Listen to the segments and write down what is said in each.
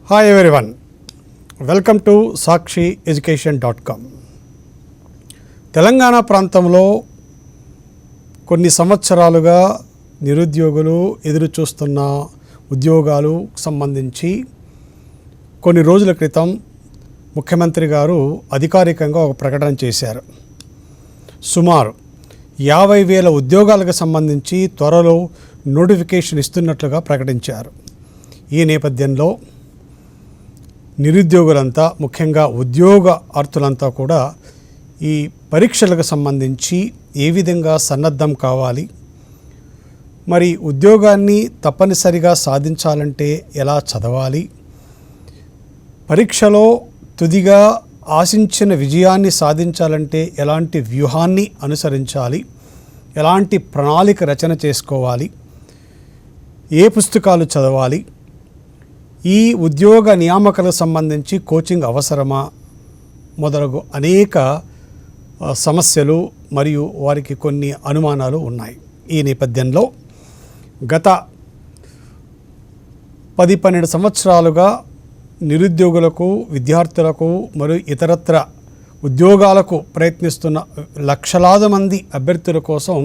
Hi everyone, welcome to sakshieducation.com. Telangana ప్రాంతంలో కొన్ని సంవత్సరాలుగా నిరుద్యోగులు ఎదురు చూస్తున్న ఉద్యోగాలు సంబంధించి కొన్ని రోజుల క్రితం ముఖ్యమంత్రి గారు అధికారికంగా ఒక ప్రకటన చేశారు. సుమారు 50,000 ఉద్యోగాలకు సంబంధించి త్వరలో నోటిఫికేషన్ ఇస్తున్నట్లుగా ప్రకటించారు. ఈ నేపథ్యంలో నిరుద్యోగులంతా, ముఖ్యంగా ఉద్యోగార్థులంతా కూడా ఈ పరీక్షలకు సంబంధించి ఏ విధంగా సన్నద్ధం కావాలి, మరి ఉద్యోగాన్ని తప్పనిసరిగా సాధించాలంటే ఎలా చదవాలి, పరీక్షలో తుదిగా ఆశించిన విజయాన్ని సాధించాలంటే ఎలాంటి వ్యూహాన్ని అనుసరించాలి, ఎలాంటి ప్రణాళిక రచన చేసుకోవాలి, ఏ పుస్తకాలు చదవాలి, ఈ ఉద్యోగ నియామకాలకు సంబంధించి కోచింగ్ అవసరమా మొదలగు అనేక సమస్యలు మరియు వారికి కొన్ని అనుమానాలు ఉన్నాయి. ఈ నేపథ్యంలో గత 10-12 సంవత్సరాలుగా నిరుద్యోగులకు, విద్యార్థులకు మరియు ఇతరత్ర ఉద్యోగాలకు ప్రయత్నిస్తున్న లక్షలాది మంది అభ్యర్థుల కోసం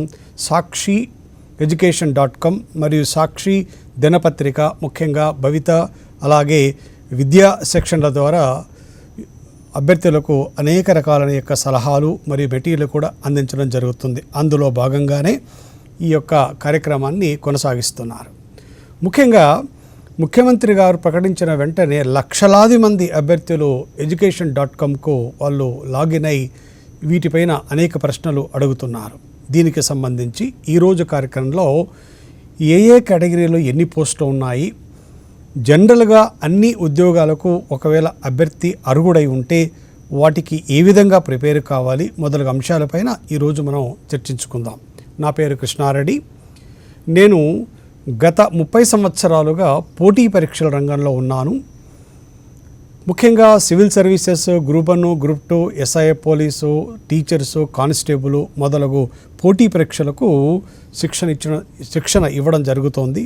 sakshieducation.com మరియు సాక్షి దినపత్రిక, ముఖ్యంగా భవిత, అలాగే విద్యా సెక్షన్ల ద్వారా అభ్యర్థులకు అనేక రకాలైన యొక్క సలహాలు మరియు మెటీరియల్ కూడా అందించడం జరుగుతుంది. అందులో భాగంగానే ఈ యొక్క కార్యక్రమాన్ని కొనసాగిస్తున్నారు. ముఖ్యంగా ముఖ్యమంత్రి గారు ప్రకటించిన వెంటనే లక్షలాది మంది అభ్యర్థులు education.comకు వాళ్ళు లాగిన్ అయి వీటిపైన అనేక ప్రశ్నలు అడుగుతున్నారు. దీనికి సంబంధించి ఈరోజు కార్యక్రమంలో ఏ కేటగిరీలో ఎన్ని పోస్టులు ఉన్నాయి, జనరల్గా అన్ని ఉద్యోగాలకు ఒకవేళ అభ్యర్థి అర్హుడై ఉంటే వాటికి ఏ విధంగా ప్రిపేర్ కావాలి మొదలగు అంశాలపైన ఈరోజు మనం చర్చించుకుందాం. నా పేరు కృష్ణారెడ్డి. నేను గత 30 సంవత్సరాలుగా పోటీ పరీక్షల రంగంలో ఉన్నాను. ముఖ్యంగా civil services, group 1, group 2, SIA police, teachers, constable మొదలగు పోటీ పరీక్షలకు శిక్షణ ఇవ్వడం జరుగుతోంది.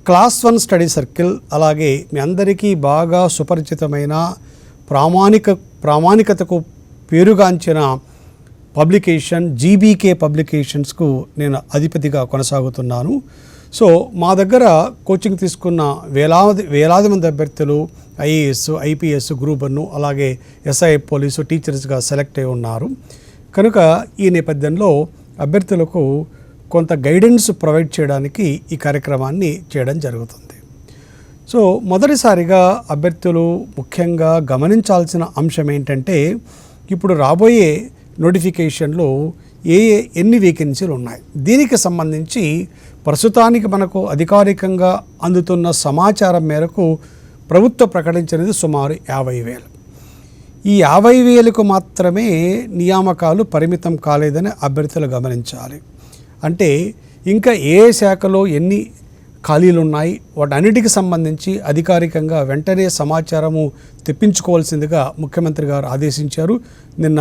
క్లాస్ 1 స్టడీ సర్కిల్, అలాగే మీ అందరికీ బాగా సుపరిచితమైన ప్రామాణికతకు పేరుగాంచిన పబ్లికేషన్ GBK పబ్లికేషన్స్కు నేను అధిపతిగా కొనసాగుతున్నాను. సో మా దగ్గర కోచింగ్ తీసుకున్న వేలాది మంది అభ్యర్థులు IAS, IPS, గ్రూప్ 1, అలాగే SIA పోలీసు టీచర్స్గా సెలెక్ట్ అయి ఉన్నారు. కనుక ఈ నేపథ్యంలో అభ్యర్థులకు కొంత గైడెన్స్ ప్రొవైడ్ చేయడానికి ఈ కార్యక్రమాన్ని చేయడం జరుగుతుంది. సో మొదటిసారిగా అభ్యర్థులు ముఖ్యంగా గమనించాల్సిన అంశం ఏంటంటే, ఇప్పుడు రాబోయే నోటిఫికేషన్లో ఎన్ని వేకెన్సీలు ఉన్నాయి. దీనికి సంబంధించి ప్రస్తుతానికి మనకు అధికారికంగా అందుతున్న సమాచారం మేరకు ప్రభుత్వం ప్రకటించినది సుమారు 50,000. ఈ 50,000కు మాత్రమే నియామకాలు పరిమితం కాలేదని అభ్యర్థులు గమనించాలి. అంటే ఇంకా ఏ శాఖలో ఎన్ని ఖాళీలు ఉన్నాయి, వాటన్నిటికి సంబంధించి అధికారికంగా వెంటనే సమాచారము తెప్పించుకోవాల్సిందిగా ముఖ్యమంత్రి గారు ఆదేశించారు. నిన్న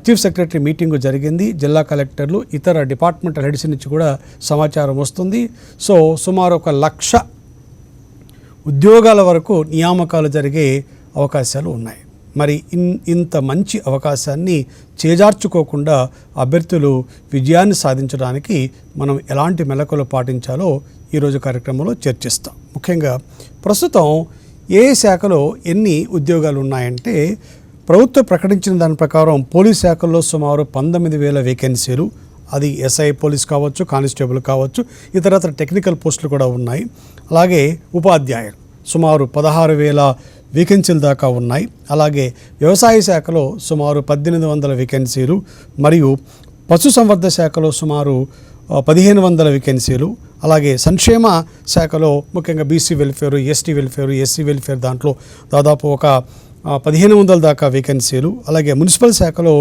చీఫ్ సెక్రటరీ మీటింగు జరిగింది. జిల్లా కలెక్టర్లు, ఇతర డిపార్ట్మెంటల్ హెడ్స్ నుంచి కూడా సమాచారం వస్తుంది. సో సుమారు 1,00,000 ఉద్యోగాల వరకు నియామకాలు జరిగే అవకాశాలు ఉన్నాయి. మరి ఇంత మంచి అవకాశాన్ని చేజార్చుకోకుండా అభ్యర్థులు విజయాన్ని సాధించడానికి మనం ఎలాంటి మెలకువలు పాటించాలో ఈరోజు కార్యక్రమంలో చర్చిస్తాం. ముఖ్యంగా ప్రస్తుతం ఏ శాఖలో ఎన్ని ఉద్యోగాలు ఉన్నాయంటే, ప్రభుత్వం ప్రకటించిన దాని ప్రకారం పోలీస్ శాఖల్లో సుమారు 19,000 వేకెన్సీలు, అది SI పోలీస్ కావచ్చు, కానిస్టేబుల్ కావచ్చు, ఇతరత్ర టెక్నికల్ పోస్టులు కూడా ఉన్నాయి. అలాగే ఉపాధ్యాయులు సుమారు 16,000 వేకెన్సీల దాకా ఉన్నాయి. అలాగే వ్యవసాయ శాఖలో సుమారు 1,800 వేకెన్సీలు, మరియు పశుసంవర్ధ శాఖలో సుమారు 1,500 వేకెన్సీలు, అలాగే సంక్షేమ శాఖలో ముఖ్యంగా BC welfare, ST welfare, SC welfare దాంట్లో దాదాపు ఒక 1,500 దాకా వేకెన్సీలు, అలాగే మున్సిపల్ శాఖలో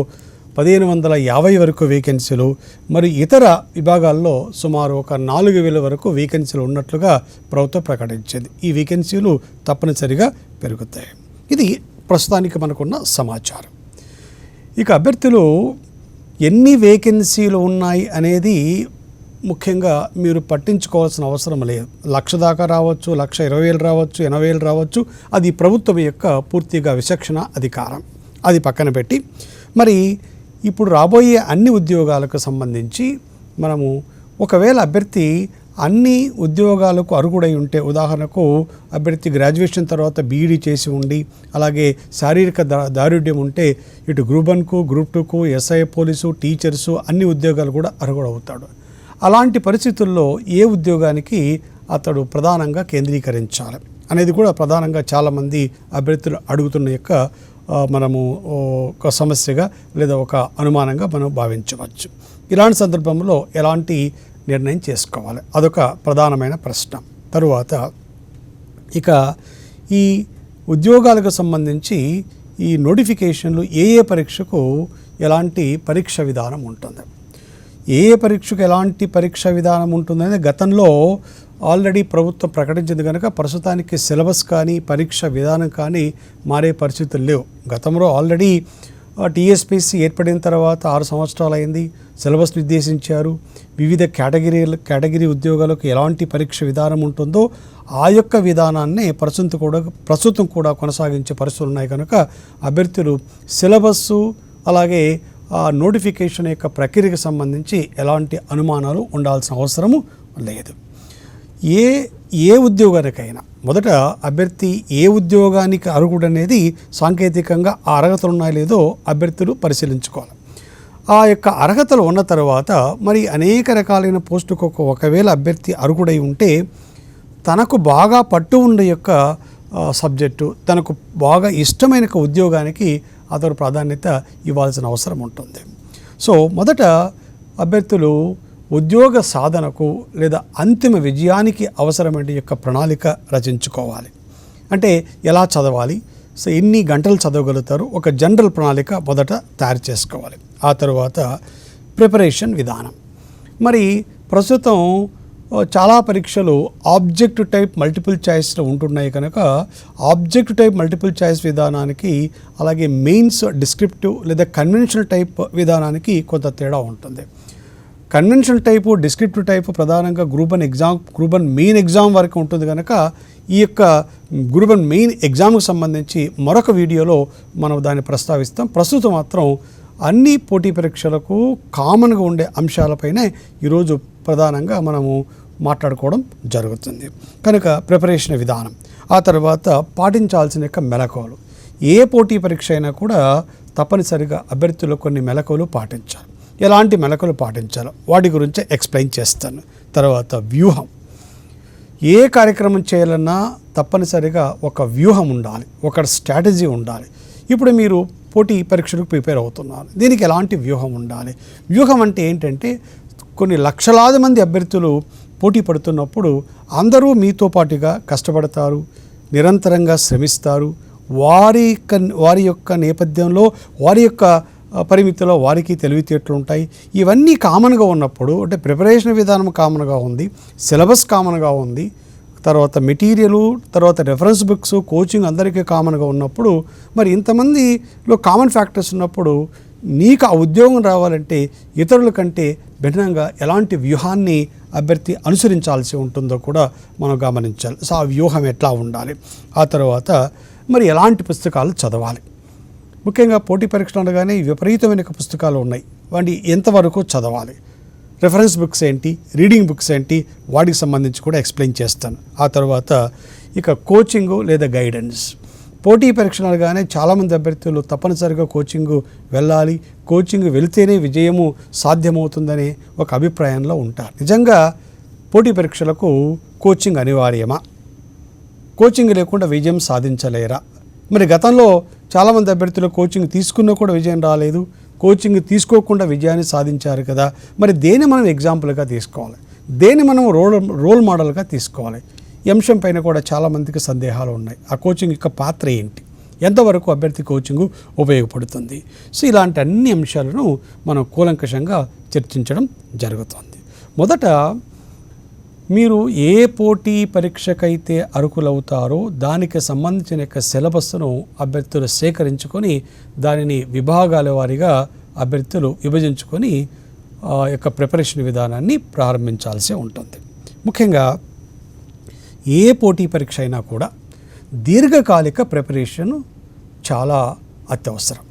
1,550 వరకు వేకెన్సీలు, మరియు ఇతర విభాగాల్లో సుమారు ఒక 4,000 వరకు వేకెన్సీలు ఉన్నట్లుగా ప్రభుత్వం ప్రకటించింది. ఈ వేకెన్సీలు తప్పనిసరిగా పెరుగుతాయి. ఇది ప్రస్తుతానికి మనకున్న సమాచారం. ఇక అభ్యర్థులు ఎన్ని వేకెన్సీలు ఉన్నాయి అనేది ముఖ్యంగా మీరు పట్టించుకోవాల్సిన అవసరం లేదు. 1,00,000 దాకా రావచ్చు, 1,20,000 రావచ్చు, 80,000 రావచ్చు. అది ప్రభుత్వం యొక్క పూర్తిగా విచక్షణ అధికారం. అది పక్కన పెట్టి మరి ఇప్పుడు రాబోయే అన్ని ఉద్యోగాలకు సంబంధించి మనము ఒకవేళ అభ్యర్థి అన్ని ఉద్యోగాలకు అర్హుడై ఉంటే, ఉదాహరణకు అభ్యర్థి గ్రాడ్యుయేషన్ తర్వాత బీఈడీ చేసి ఉండి అలాగే శారీరక దారుఢ్యం ఉంటే ఇటు గ్రూప్ 1కు, గ్రూప్ 2కు, ఎస్ఐ, పోలీసు, టీచర్సు అన్ని ఉద్యోగాలు కూడా అర్హుడవుతాడు. అలాంటి పరిస్థితుల్లో ఏ ఉద్యోగానికి అతడు ప్రధానంగా కేంద్రీకరించాలి అనేది కూడా ప్రధానంగా చాలామంది అభ్యర్థులు అడుగుతున్న యొక్క మనము ఒక సమస్యగా లేదా ఒక అనుమానంగా మనం భావించవచ్చు. ఇలాంటి సందర్భంలో ఎలాంటి నిర్ణయం చేసుకోవాలి, అదొక ప్రధానమైన ప్రశ్న. తరువాత ఇక ఈ ఉద్యోగాలకు సంబంధించి ఈ నోటిఫికేషన్లు ఏ పరీక్షకు ఎలాంటి పరీక్ష విధానం ఉంటుంది, ఏ పరీక్షకు ఎలాంటి పరీక్ష విధానం ఉంటుందనేది గతంలో ఆల్రెడీ ప్రభుత్వం ప్రకటించింది కనుక ప్రస్తుతానికి సిలబస్ కానీ పరీక్ష విధానం కానీ మారే పరిస్థితులు లేవు. గతంలో ఆల్రెడీ టీఎస్పీసీ ఏర్పడిన తర్వాత 6 సంవత్సరాలు అయింది. సిలబస్ నిర్దేశించారు. వివిధ కేటగిరీ ఉద్యోగాలకు ఎలాంటి పరీక్ష విధానం ఉంటుందో ఆ యొక్క విధానాన్ని ప్రస్తుతం కూడా కొనసాగించే పరిస్థితులు ఉన్నాయి కనుక అభ్యర్థులు సిలబస్సు అలాగే నోటిఫికేషన్ యొక్క ప్రక్రియకు సంబంధించి ఎలాంటి అనుమానాలు ఉండాల్సిన అవసరము లేదు. ఏ ఉద్యోగానికైనా మొదట అభ్యర్థి ఏ ఉద్యోగానికి అర్హుడనేది సాంకేతికంగా ఆ అర్హతలు ఉన్నాయో లేదో అభ్యర్థులు పరిశీలించుకోవాలి. ఆ యొక్క అర్హతలు ఉన్న తర్వాత మరి అనేక రకాలైన పోస్టుకు ఒకవేళ అభ్యర్థి అర్హుడై ఉంటే తనకు బాగా పట్టు ఉండే యొక్క సబ్జెక్టు, తనకు బాగా ఇష్టమైన ఉద్యోగానికి అతడు ప్రాధాన్యత ఇవ్వాల్సిన అవసరం ఉంటుంది. సో మొదట అభ్యర్థులు ఉద్యోగ సాధనకు లేదా అంతిమ విజయానికి అవసరమైన యొక్క ప్రణాళిక రచించుకోవాలి. అంటే ఎలా చదవాలి, సో ఎన్ని గంటలు చదవగలుగుతారు, ఒక జనరల్ ప్రణాళిక మొదట తయారు చేసుకోవాలి. ఆ తర్వాత ప్రిపరేషన్ విధానం. మరి ప్రస్తుతం చాలా పరీక్షలు ఆబ్జెక్ట్ టైప్ మల్టిపుల్ చాయిస్లో ఉంటున్నాయి కనుక ఆబ్జెక్ట్ టైప్ మల్టిపుల్ చాయిస్ విధానానికి అలాగే మెయిన్స్ డిస్క్రిప్టివ్ లేదా కన్వెన్షనల్ టైప్ విధానానికి కొంత తేడా ఉంటుంది. కన్వెన్షనల్ టైపు, డిస్క్రిప్టివ్ టైపు ప్రధానంగా గ్రూప్ 1 మెయిన్ ఎగ్జామ్ వరకు ఉంటుంది కనుక ఈ యొక్క గ్రూప్ 1 మెయిన్ ఎగ్జామ్కి సంబంధించి మరొక వీడియోలో మనం దాన్ని ప్రస్తావిస్తాం. ప్రస్తుతం మాత్రం అన్ని పోటీ పరీక్షలకు కామన్గా ఉండే అంశాలపైనే ఈరోజు ప్రధానంగా మనము మాట్లాడుకోవడం జరుగుతుంది. కనుక ప్రిపరేషన్ విధానం, ఆ తర్వాత పాటించాల్సిన యొక్క మెలకువలు. ఏ పోటీ పరీక్ష అయినా కూడా తప్పనిసరిగా అభ్యర్థులు కొన్ని మెలకువలు పాటించాలి. ఎలాంటి మెలకువలు పాటించాలో వాటి గురించి ఎక్స్ప్లెయిన్ చేస్తాను. తర్వాత వ్యూహం. ఏ కార్యక్రమం చేయాలన్నా తప్పనిసరిగా ఒక వ్యూహం ఉండాలి, ఒక స్ట్రాటజీ ఉండాలి. ఇప్పుడు మీరు పోటీ పరీక్షలకు ప్రిపేర్ అవుతున్నారు, దీనికి ఎలాంటి వ్యూహం ఉండాలి? వ్యూహం అంటే ఏంటంటే కొన్ని లక్షలాది మంది అభ్యర్థులు పోటీ పడుతున్నప్పుడు అందరూ మీతో పాటుగా కష్టపడతారు, నిరంతరంగా శ్రమిస్తారు. వారి యొక్క నేపథ్యంలో వారి యొక్క పరిమితిలో వారికి తెలివితేటలు ఉంటాయి. ఇవన్నీ కామన్గా ఉన్నప్పుడు అంటే ప్రిపరేషన్ విధానం కామన్గా ఉంది, సిలబస్ కామన్గా ఉంది, తర్వాత మెటీరియలు, తర్వాత రెఫరెన్స్ బుక్స్, కోచింగ్ అందరికీ కామన్గా ఉన్నప్పుడు మరి ఇంతమందిలో కామన్ ఫ్యాక్టర్స్ ఉన్నప్పుడు నీకు ఆ ఉద్యోగం రావాలంటే ఇతరుల కంటే భిన్నంగా ఎలాంటి వ్యూహాన్ని అభ్యర్థి అనుసరించాల్సి ఉంటుందో కూడా మనం గమనించాలి. సో ఆ వ్యూహం ఎట్లా ఉండాలి, ఆ తర్వాత మరి ఎలాంటి పుస్తకాలు చదవాలి. ముఖ్యంగా పోటీ పరీక్షలు అనగానే విపరీతమైన పుస్తకాలు ఉన్నాయి, వాటి ఎంతవరకు చదవాలి, రెఫరెన్స్ బుక్స్ ఏంటి, రీడింగ్ బుక్స్ ఏంటి, వాటికి సంబంధించి కూడా ఎక్స్ప్లెయిన్ చేస్తాను. ఆ తర్వాత ఇక కోచింగు లేదా గైడెన్స్. పోటీ పరీక్షలు అనగానే చాలామంది అభ్యర్థులు తప్పనిసరిగా కోచింగ్ వెళ్ళాలి, కోచింగ్ వెళితేనే విజయము సాధ్యమవుతుందనే ఒక అభిప్రాయంలో ఉంటారు. నిజంగా పోటీ పరీక్షలకు కోచింగ్ అనివార్యమా? కోచింగ్ లేకుండా విజయం సాధించలేరా? మరి గతంలో చాలామంది అభ్యర్థులు కోచింగ్ తీసుకున్నా కూడా విజయం రాలేదు, కోచింగ్ తీసుకోకుండా విజయాన్ని సాధించారు కదా. మరి దేన్ని మనం ఎగ్జాంపుల్గా తీసుకోవాలి, దేన్ని మనం రోల్ మోడల్గా తీసుకోవాలి? ఈ అంశం పైన కూడా చాలామందికి సందేహాలు ఉన్నాయి. ఆ కోచింగ్ యొక్క పాత్ర ఏంటి, ఎంతవరకు అభ్యర్థి కోచింగు ఉపయోగపడుతుంది? సో ఇలాంటి అన్ని అంశాలను మనం కూలంకషంగా చర్చించడం జరుగుతుంది. మొదట మీరు ఏ పోటీ పరీక్షకైతే అర్హులవుతారో దానికి సంబంధించిన యొక్క సిలబస్ను అభ్యర్థులు సేకరించుకొని దానిని విభాగాల వారీగా అభ్యర్థులు విభజించుకొని యొక్క ప్రిపరేషన్ విధానాన్ని ప్రారంభించాల్సి ఉంటుంది. ముఖ్యంగా ఏ పోటీ పరీక్ష అయినా కూడా దీర్ఘకాలిక ప్రిపరేషన్ చాలా అత్యవసరం.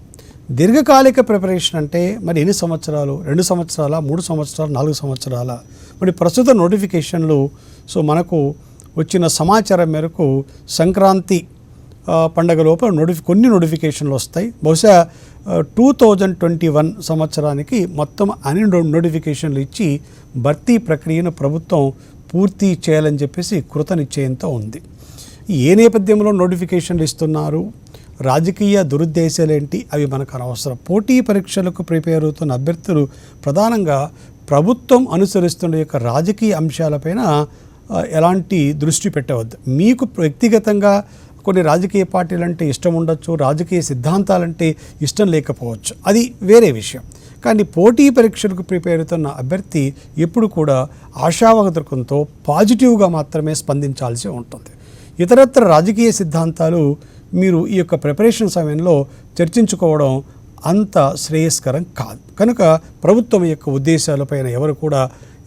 దీర్ఘకాలిక ప్రిపరేషన్ అంటే మరి ఎన్ని సంవత్సరాలు? 2 సంవత్సరాల, 3 సంవత్సరాలు, 4 సంవత్సరాల? మరి ప్రస్తుత నోటిఫికేషన్లు మనకు వచ్చిన సమాచారం మేరకు సంక్రాంతి పండగ లోపల కొన్ని నోటిఫికేషన్లు వస్తాయి. బహుశా 2021 సంవత్సరానికి మొత్తం అన్ని నోటిఫికేషన్లు ఇచ్చి భర్తీ ప్రక్రియను ప్రభుత్వం పూర్తి చేయాలని చెప్పేసి కృతనిశ్చయంతో ఉంది. ఏ నేపథ్యంలో నోటిఫికేషన్లు ఇస్తున్నారు, రాజకీయ దురుద్దేశాలేంటి, అవి మనకు అనవసరం. పోటీ పరీక్షలకు ప్రిపేర్ అవుతున్న అభ్యర్థులు ప్రధానంగా ప్రభుత్వం అనుసరిస్తున్న యొక్క రాజకీయ అంశాలపైన ఎలాంటి దృష్టి పెట్టవద్దు. మీకు వ్యక్తిగతంగా కొన్ని రాజకీయ పార్టీలంటే ఇష్టం ఉండొచ్చు, రాజకీయ సిద్ధాంతాలంటే ఇష్టం లేకపోవచ్చు, అది వేరే విషయం. కానీ పోటీ పరీక్షలకు ప్రిపేర్ అవుతున్న అభ్యర్థి ఎప్పుడు కూడా ఆశావాదకంతో పాజిటివ్గా మాత్రమే స్పందించాల్సి ఉంటుంది. ఇతరత్ర రాజకీయ సిద్ధాంతాలు మీరు ఈ యొక్క ప్రిపరేషన్ సమయంలో చర్చించుకోవడం అంత శ్రేయస్కరం కాదు. కనుక ప్రభుత్వం యొక్క ఉద్దేశాలపైన ఎవరు కూడా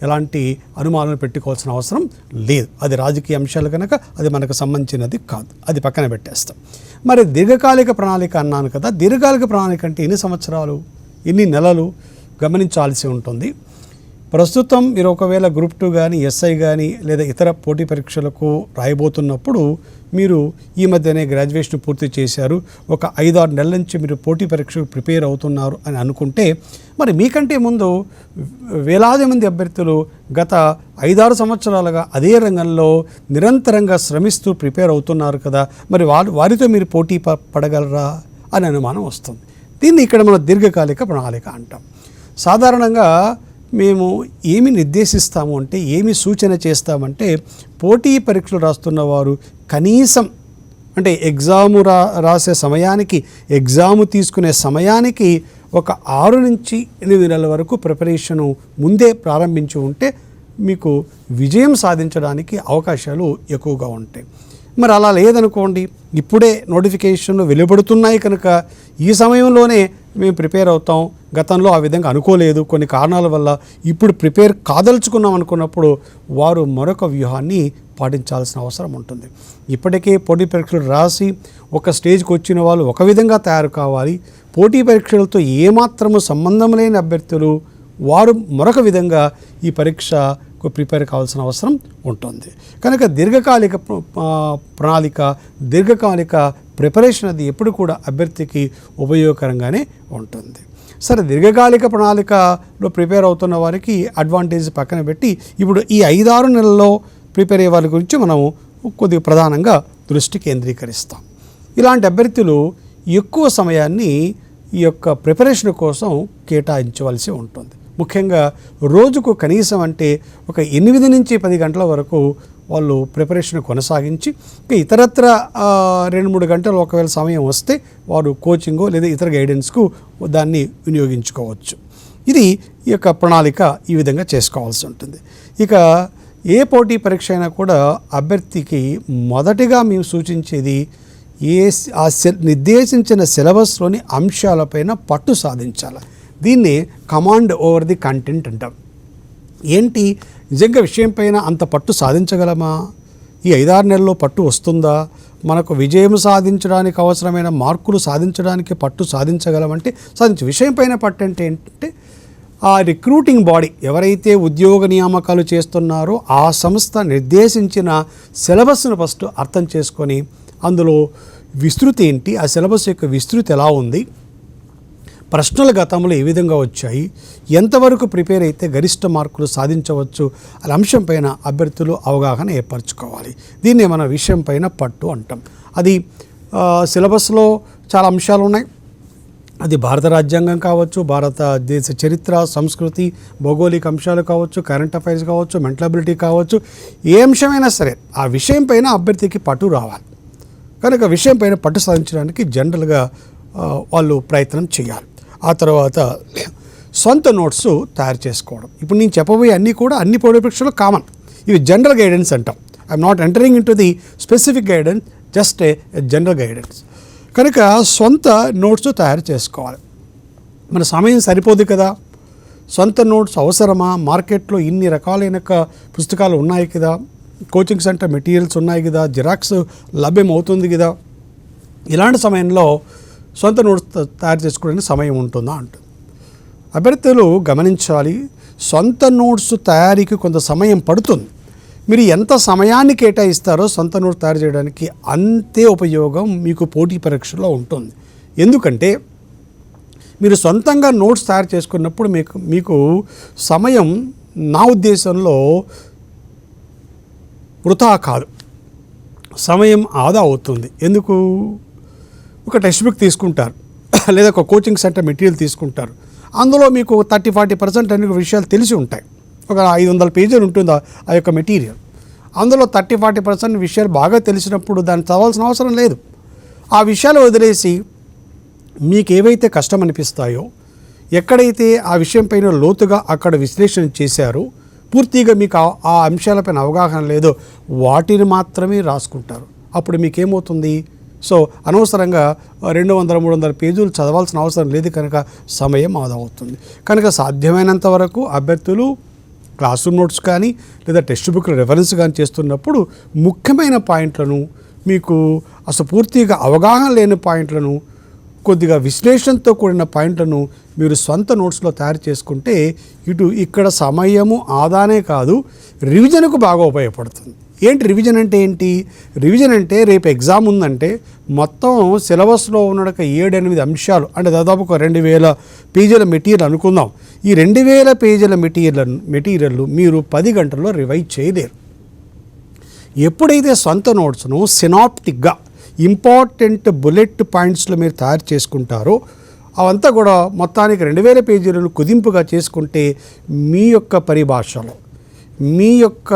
ఎలాంటి అనుమానాలు పెట్టుకోవాల్సిన అవసరం లేదు. అది రాజకీయ అంశాలు కనుక అది మనకు సంబంధించినది కాదు, అది పక్కన పెట్టేస్తాం. మరి దీర్ఘకాలిక ప్రణాళిక అన్నాను కదా, దీర్ఘకాలిక ప్రణాళిక అంటే ఎన్ని సంవత్సరాలు, ఎన్ని నెలలు గమనించాల్సి ఉంటుంది. ప్రస్తుతం మీరు ఒకవేళ గ్రూప్ 2 కానీ, ఎస్ఐ కానీ లేదా ఇతర పోటీ పరీక్షలకు రాయబోతున్నప్పుడు మీరు ఈ మధ్యనే గ్రాడ్యుయేషన్ పూర్తి చేశారు, ఒక 5-6 నెలల నుంచి మీరు పోటీ పరీక్షకు ప్రిపేర్ అవుతున్నారు అని అనుకుంటే, మరి మీకంటే ముందు వేలాది మంది అభ్యర్థులు గత 5-6 సంవత్సరాలుగా అదే రంగంలో నిరంతరంగా శ్రమిస్తూ ప్రిపేర్ అవుతున్నారు కదా, మరి వారితో మీరు పోటీ పడగలరా అని అనుమానం వస్తుంది. దీన్ని ఇక్కడ మనం దీర్ఘకాలిక ప్రణాళిక అంటాం. సాధారణంగా మేము ఏమి నిర్దేశిస్తాము అంటే, ఏమి సూచన చేస్తామంటే, పోటీ పరీక్షలు రాస్తున్న వారు కనీసం అంటే ఎగ్జాము రాసే సమయానికి, ఎగ్జాము తీసుకునే సమయానికి ఒక 6 నుంచి 8 నెలల వరకు ప్రిపరేషను ముందే ప్రారంభించి ఉంటే మీకు విజయం సాధించడానికి అవకాశాలు ఎక్కువగా ఉంటాయి. మరి అలా లేదనుకోండి, ఇప్పుడే నోటిఫికేషన్లు వెలువడుతున్నాయి కనుక ఈ సమయంలోనే మేము ప్రిపేర్ అవుతాం, గతంలో ఆ విధంగా అనుకోలేదు, కొన్ని కారణాల వల్ల ఇప్పుడు ప్రిపేర్ కాదలుచుకున్నాం అనుకున్నప్పుడు వారు మరొక వ్యూహాన్ని పాటించాల్సిన అవసరం ఉంటుంది. ఇప్పటికే పోటీ పరీక్షలు రాసి ఒక స్టేజ్కి వచ్చిన వాళ్ళు ఒక విధంగా తయారు కావాలి, పోటీ పరీక్షలతో ఏమాత్రము సంబంధం లేని అభ్యర్థులు వారు మరొక విధంగా ఈ పరీక్షకు ప్రిపేర్ కావాల్సిన అవసరం ఉంటుంది. కనుక దీర్ఘకాలిక ప్రణాళిక, దీర్ఘకాలిక ప్రిపరేషన్ అది ఎప్పుడు కూడా అభ్యర్థికి ఉపయోగకరంగానే ఉంటుంది. సరే, దీర్ఘకాలిక ప్రణాళికలో ప్రిపేర్ అవుతున్న వారికి అడ్వాంటేజ్ పక్కన పెట్టి ఇప్పుడు ఈ 5-6 నెలల్లో ప్రిపేర్ అయ్యే వారి గురించి మనం కొద్దిగా ప్రధానంగా దృష్టి కేంద్రీకరిస్తాం. ఇలాంటి అభ్యర్థులు ఎక్కువ సమయాన్ని ఈ యొక్క ప్రిపరేషన్ కోసం కేటాయించవలసి ఉంటుంది. ముఖ్యంగా రోజుకు కనీసం అంటే ఒక 8 నుంచి 10 గంటల వరకు వాళ్ళు ప్రిపరేషన్ కొనసాగించి, ఇతరత్ర 2-3 గంటలు ఒకవేళ సమయం వస్తే వారు కోచింగో లేదా ఇతర గైడెన్స్కు దాన్ని వినియోగించుకోవచ్చు. ఇది ఈ యొక్క ప్రణాళిక ఈ విధంగా చేసుకోవాల్సి ఉంటుంది. ఇక ఏ పోటీ పరీక్ష అయినా కూడా అభ్యర్థికి మొదటిగా మేము సూచించేది నిర్దేశించిన సిలబస్లోని అంశాలపైన పట్టు సాధించాలి. దీన్ని కమాండ్ ఓవర్ ది కంటెంట్ అంటాం. ఏంటి, నిజంగా విషయం పైన అంత పట్టు సాధించగలమా? ఈ 5-6 నెలల్లో పట్టు వస్తుందా? మనకు విజయం సాధించడానికి అవసరమైన మార్కులు సాధించడానికి పట్టు సాధించగలమంటే విషయం పైన పట్టు అంటే ఏంటంటే, ఆ రిక్రూటింగ్ బాడీ ఎవరైతే ఉద్యోగ నియామకాలు చేస్తున్నారో ఆ సంస్థ నిర్దేశించిన సిలబస్ను ఫస్ట్ అర్థం చేసుకొని అందులో విస్తృతి ఏంటి, ఆ సిలబస్ యొక్క విస్తృతి ఎలా ఉంది, ప్రశ్నలు గతంలో ఏ విధంగా వచ్చాయి, ఎంతవరకు ప్రిపేర్ అయితే గరిష్ట మార్కులు సాధించవచ్చు అనే అంశం పైన అభ్యర్థులు అవగాహన ఏర్పరచుకోవాలి. దీన్నే మన విషయం పైన పట్టు అంటాం. అది సిలబస్లో చాలా అంశాలు ఉన్నాయి. అది భారత రాజ్యాంగం కావచ్చు, భారతదేశ చరిత్ర, సంస్కృతి, భౌగోళిక అంశాలు కావచ్చు, కరెంట్ అఫైర్స్ కావచ్చు, మెంటల్ అబిలిటీ కావచ్చు, ఏ అంశమైనా సరే ఆ విషయం పైన అభ్యర్థికి పట్టు రావాలి. కనుక విషయం పైన పట్టు సాధించడానికి జనరల్గా వాళ్ళు ప్రయత్నం చేయాలి. ఆ తర్వాత సొంత నోట్స్ తయారు చేసుకోవడం. ఇప్పుడు నేను చెప్పబోయే అన్నీ కూడా అన్ని పోటీ పరీక్షలు కామన్, ఇవి జనరల్ గైడెన్స్ అంటాం. I'm not entering in to the specific guidance, just a general guidance. కనుక సొంత నోట్స్ తయారు చేసుకోవాలి. మన సమయం సరిపోదు కదా, సొంత నోట్స్ అవసరమా, మార్కెట్లో ఇన్ని రకాలైన పుస్తకాలు ఉన్నాయి కదా, కోచింగ్ సెంటర్ మెటీరియల్స్ ఉన్నాయి కదా, జిరాక్స్ లభ్యం అవుతుంది కదా, ఇలాంటి సమయంలో సొంత నోట్స్ తయారు చేసుకోవడానికి సమయం ఉంటుందా అంటుంది. అభ్యర్థులు గమనించాలి, సొంత నోట్స్ తయారీకి కొంత సమయం పడుతుంది. మీరు ఎంత సమయాన్ని కేటాయిస్తారో సొంత నోట్స్ తయారు చేయడానికి అంతే ఉపయోగం మీకు పోటీ పరీక్షలో ఉంటుంది. ఎందుకంటే మీరు సొంతంగా నోట్స్ తయారు చేసుకున్నప్పుడు మీకు సమయం నా ఉద్దేశంలో వృధా కాదు, సమయం ఆదా అవుతుంది. ఎందుకు? ఒక టెక్స్ట్ బుక్ తీసుకుంటారు లేదా ఒక కోచింగ్ సెంటర్ మెటీరియల్ తీసుకుంటారు, అందులో మీకు 30-40% అనే విషయాలు తెలిసి ఉంటాయి. ఒక 500 పేజీలు ఉంటుంది ఆ యొక్క మెటీరియల్. అందులో 30-40% విషయాలు బాగా తెలిసినప్పుడు దాన్ని చదవాల్సిన అవసరం లేదు. ఆ విషయాలు వదిలేసి మీకు ఏవైతే కష్టం అనిపిస్తాయో, ఎక్కడైతే ఆ విషయం పైన లోతుగా అక్కడ విశ్లేషణ చేశారో, పూర్తిగా మీకు ఆ అంశాలపైన అవగాహన లేదో వాటిని మాత్రమే రాసుకుంటారు. అప్పుడు మీకేమవుతుంది? సో అనవసరంగా 200-300 పేజీలు చదవాల్సిన అవసరం లేదు కనుక సమయం ఆదా అవుతుంది. కనుక సాధ్యమైనంత వరకు అభ్యర్థులు క్లాస్ రూమ్ నోట్స్ కానీ లేదా టెక్స్ట్ బుక్ రెఫరెన్స్ కానీ చేస్తున్నప్పుడు ముఖ్యమైన పాయింట్లను, మీకు అసలు పూర్తిగా అవగాహన లేని పాయింట్లను, కొద్దిగా విశ్లేషణతో కూడిన పాయింట్లను మీరు సొంత నోట్స్లో తయారు చేసుకుంటే ఇక్కడ సమయము ఆదానే కాదు, రివిజన్కు బాగా ఉపయోగపడుతుంది. ఏంటి రివిజన్ అంటే ఏంటి? రివిజన్ అంటే రేపు ఎగ్జామ్ ఉందంటే మొత్తం సిలబస్లో ఉన్న 7-8 అంశాలు, అంటే దాదాపు ఒక 2000 పేజీల మెటీరియల్ అనుకుందాం. ఈ 2000 పేజీల మెటీరియల్ మీరు 10 గంటల్లో రివైజ్ చేయలేరు. ఎప్పుడైతే సొంత నోట్స్ను సినాప్టిక్గా ఇంపార్టెంట్ బుల్లెట్ పాయింట్స్లో మీరు తయారు చేసుకుంటారో, అవంతా కూడా మొత్తానికి 2000 పేజీలను కుదింపుగా చేసుకుంటే మీ యొక్క పరిభాషలో, మీ యొక్క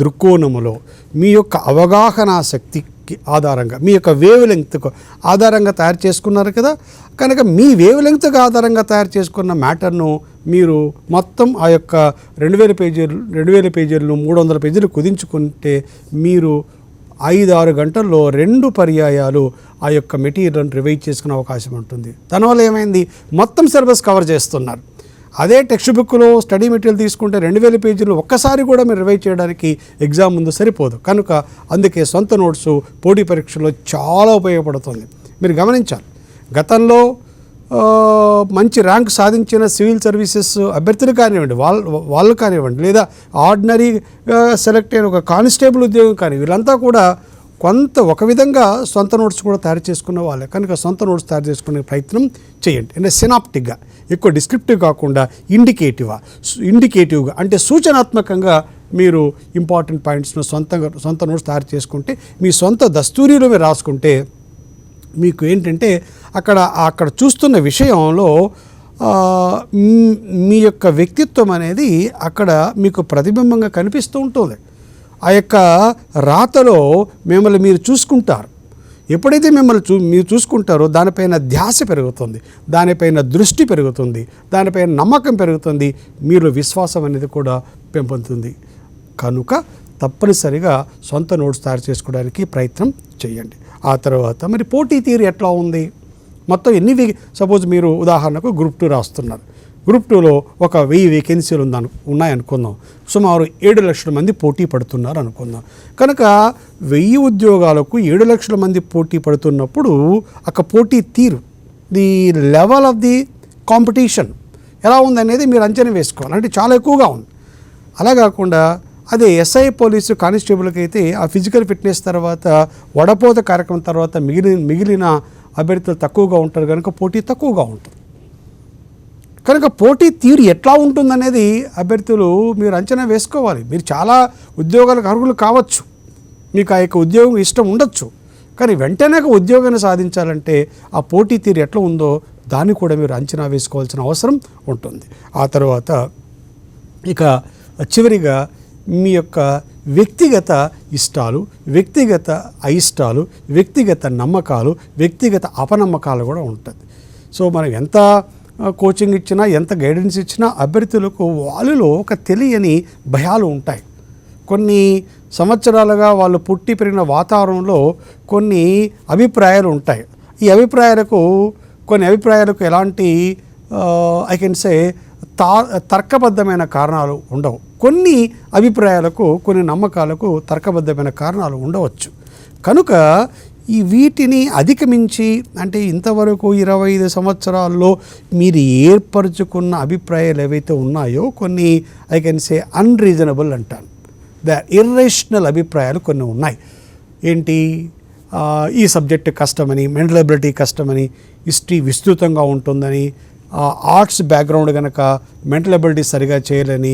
దృక్కోణములో, మీ యొక్క అవగాహన శక్తికి ఆధారంగా, మీ యొక్క వేవ్ లెంగ్త్కు ఆధారంగా తయారు చేసుకున్నారు కదా. కనుక మీ వేవ్ లెంగ్త్కు ఆధారంగా తయారు చేసుకున్న మ్యాటర్ను మీరు మొత్తం ఆ యొక్క 2000 పేజీలను 300 పేజీలు కుదించుకుంటే మీరు 5-6 గంటల్లో 2 పర్యాయాలు ఆ యొక్క మెటీరియల్ని రివైజ్ చేసుకునే అవకాశం ఉంటుంది. దానివల్ల ఏమైంది? మొత్తం సిలబస్ కవర్ చేస్తున్నారు. అదే టెక్స్ట్ బుక్లో స్టడీ మెటీరియల్ తీసుకుంటే 2000 పేజీలు ఒక్కసారి కూడా మీరు రివైజ్ చేయడానికి ఎగ్జామ్ ముందు సరిపోదు. కనుక అందుకే సొంత నోట్స్ పోటీ పరీక్షలో చాలా ఉపయోగపడుతుంది. మీరు గమనించాలి, గతంలో మంచి ర్యాంక్ సాధించిన సివిల్ సర్వీసెస్ అభ్యర్థులు కానివ్వండి, వాళ్ళు కానివ్వండి, లేదా ఆర్డినరీగా సెలెక్ట్ అయిన ఒక కానిస్టేబుల్ ఉద్యోగం కానీ, వీళ్ళంతా కూడా ఒక విధంగా సొంత నోట్స్ కూడా తయారు చేసుకున్న వాళ్ళే. కనుక సొంత నోట్స్ తయారు చేసుకునే ప్రయత్నం చేయండి. అంటే సినాప్టిక్గా, ఎక్కువ డిస్క్రిప్టివ్ కాకుండా ఇండికేటివ్గా అంటే సూచనాత్మకంగా మీరు ఇంపార్టెంట్ పాయింట్స్ను సొంత నోట్స్ తయారు చేసుకుంటే, మీ సొంత దస్తూరీలో మీరు రాసుకుంటే మీకు ఏంటంటే అక్కడ చూస్తున్న విషయంలో మీ యొక్క వ్యక్తిత్వం అనేది అక్కడ మీకు ప్రతిబింబంగా కనిపిస్తూ ఉంటుంది. ఆ యొక్క రాతలో మిమ్మల్ని మీరు చూసుకుంటారు. ఎప్పుడైతే మీరు చూసుకుంటారో దానిపైన ధ్యాస పెరుగుతుంది, దానిపైన దృష్టి పెరుగుతుంది, దానిపైన నమ్మకం పెరుగుతుంది, మీలో విశ్వాసం అనేది కూడా పెంపొందుతుంది. కనుక తప్పనిసరిగా సొంత నోట్స్ తయారు చేసుకోవడానికి ప్రయత్నం చేయండి. ఆ తర్వాత మరి పోటీ తీరు ఎట్లా ఉంది? మొత్తం సపోజ్ మీరు ఉదాహరణకు గ్రూప్ 2 రాస్తున్నారు. గ్రూప్ 2లో ఒక 1000 వేకెన్సీలు ఉన్నాయనుకుందాం. సుమారు 7 లక్షల మంది పోటీ పడుతున్నారు అనుకుందాం. కనుక 1000 ఉద్యోగాలకు 7 లక్షల మంది పోటీ పడుతున్నప్పుడు పోటీ తీరు, the level of the competition ఎలా ఉందనేది మీరు అంచనా వేసుకోవాలి. అంటే చాలా ఎక్కువగా ఉంది. అలా కాకుండా అదే ఎస్ఐ పోలీసు కానిస్టేబుల్కి అయితే ఆ ఫిజికల్ ఫిట్నెస్ తర్వాత, వడపోత కార్యక్రమం తర్వాత మిగిలిన అభ్యర్థులు తక్కువగా ఉంటారు కనుక పోటీ తక్కువగా ఉంటుంది. కనుక పోటీ తీరు ఎట్లా ఉంటుందనేది అభ్యర్థులు మీరు అంచనా వేసుకోవాలి. మీరు చాలా ఉద్యోగాలకు అర్హులు కావచ్చు, మీకు ఆ యొక్క ఉద్యోగం ఇష్టం ఉండొచ్చు, కానీ వెంటనే ఉద్యోగాన్ని సాధించాలంటే ఆ పోటీ తీరు ఎట్లా ఉందో దాన్ని కూడా మీరు అంచనా వేసుకోవాల్సిన అవసరం ఉంటుంది. ఆ తర్వాత ఇక చివరిగా మీ యొక్క వ్యక్తిగత ఇష్టాలు, వ్యక్తిగత అయిష్టాలు, వ్యక్తిగత నమ్మకాలు, వ్యక్తిగత అపనమ్మకాలు కూడా ఉంటుంది. సో మనం ఎంత కోచింగ్ ఇచ్చినా, ఎంత గైడెన్స్ ఇచ్చినా అభ్యర్థులకు వాళ్ళలో ఒక తెలియని భయాలు ఉంటాయి. కొన్ని సంవత్సరాలుగా వాళ్ళు పుట్టి పెరిగిన వాతావరణంలో కొన్ని అభిప్రాయాలు ఉంటాయి. ఈ కొన్ని అభిప్రాయాలకు ఎలాంటి ఐ కెన్ సే తర్కబద్ధమైన కారణాలు ఉండవు. కొన్ని అభిప్రాయాలకు, కొన్ని నమ్మకాలకు తర్కబద్ధమైన కారణాలు ఉండవచ్చు. కనుక వీటిని అధిగమించి, అంటే ఇంతవరకు 25 సంవత్సరాల్లో మీరు ఏర్పరచుకున్న అభిప్రాయాలు ఏవైతే ఉన్నాయో కొన్ని ఐ కెన్ సే అన్రీజనబుల్ అంటాను, ఇర్రేషనల్ అభిప్రాయాలు కొన్ని ఉన్నాయి. ఏంటి, ఈ సబ్జెక్టు కష్టమని, మెంటల్ ఎబిలిటీ కష్టమని, హిస్టరీ విస్తృతంగా ఉంటుందని, ఆర్ట్స్ బ్యాక్గ్రౌండ్ కనుక మెంటల్ ఎబిలిటీ సరిగా చేయాలని,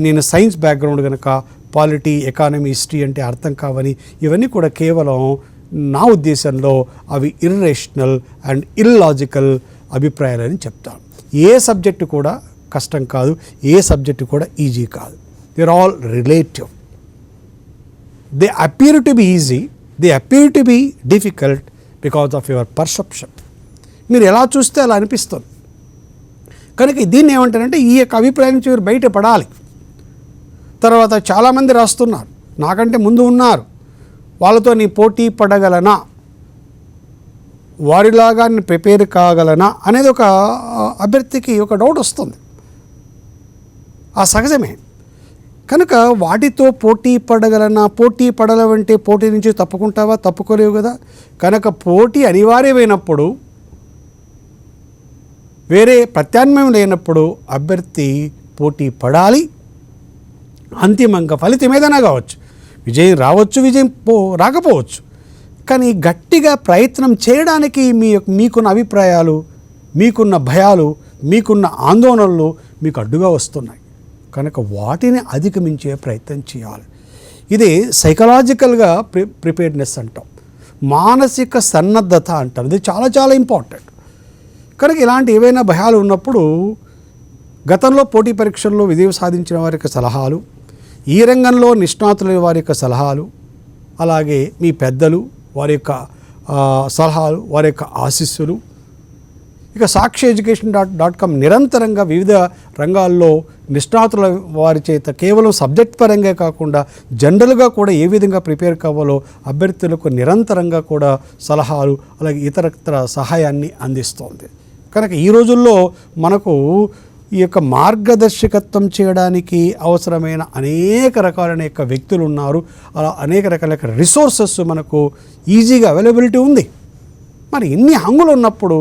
నేను సైన్స్ బ్యాక్గ్రౌండ్ కనుక పాలిటీ, ఎకానమీ, హిస్టరీ అంటే అర్థం కావని, ఇవన్నీ కూడా కేవలం నా ఉద్దేశంలో అవి ఇర్రేషనల్ అండ్ ఇల్లాజికల్ అభిప్రాయాలని చెప్తాను. ఏ సబ్జెక్టు కూడా కష్టం కాదు, ఏ సబ్జెక్టు కూడా ఈజీ కాదు. They are all relative. They appear to be easy, they appear to be difficult because of your perception. మీరు ఎలా చూస్తే అలా అనిపిస్తుంది. కనుక దీన్ని ఏమంటారంటే ఈ యొక్క అభిప్రాయం నుంచి మీరు బయటపడాలి. తర్వాత చాలామంది రాస్తున్నారు, నాకంటే ముందు ఉన్నారు, వాళ్ళతో నీ పోటీ పడగలనా, వారిలాగా నేను ప్రిపేర్ కాగలనా అనేది ఒక అభ్యర్థికి ఒక డౌట్ వస్తుంది. ఆ సహజమే. కనుక వాటితో పోటీ పడగలనా, పోటీ పడలేవంటే పోటీ నుంచి తప్పుకుంటావా, తప్పుకోలేవు కదా. కనుక పోటీ అనివార్యమైనప్పుడు, వేరే ప్రత్యామ్నాయం లేనప్పుడు అభ్యర్థి పోటీ పడాలి. అంతిమంగా ఫలితం ఏదైనా కావచ్చు, విజయం రావచ్చు, విజయం రాకపోవచ్చు, కానీ గట్టిగా ప్రయత్నం చేయడానికి మీకున్న అభిప్రాయాలు, మీకున్న భయాలు, మీకున్న ఆందోళనలు మీకు అడ్డుగా వస్తున్నాయి. కనుక వాటిని అధిగమించే ప్రయత్నం చేయాలి. ఇది సైకలాజికల్గా ప్రిపేర్డ్నెస్ అంటాం, మానసిక సన్నద్ధత అంటాం. ఇది చాలా చాలా ఇంపార్టెంట్. కనుక ఇలాంటి ఏవైనా భయాలు ఉన్నప్పుడు గతంలో పోటీ పరీక్షల్లో విజయం సాధించిన వారి యొక్క సలహాలు, ఈ రంగంలో నిష్ణాతులైన వారి యొక్క సలహాలు, అలాగే మీ పెద్దలు వారి యొక్క సలహాలు, వారి యొక్క ఆశీస్సులు, ఇక సాక్షి education.com నిరంతరంగా వివిధ రంగాల్లో నిష్ణాతుల వారి చేత కేవలం సబ్జెక్ట్ పరంగా కాకుండా జనరల్గా కూడా ఏ విధంగా ప్రిపేర్ కావాలో అభ్యర్థులకు నిరంతరంగా కూడా సలహాలు, అలాగే ఇతరత్ర సహాయాన్ని అందిస్తోంది. కనుక ఈ రోజుల్లో మనకు ఈ యొక్క మార్గదర్శకత్వం చేయడానికి అవసరమైన అనేక రకాలైన యొక్క వ్యక్తులు ఉన్నారు. అలా అనేక రకాల రిసోర్సెస్ మనకు ఈజీగా అవైలబిలిటీ ఉంది. మరి ఇన్ని హంగులు ఉన్నప్పుడు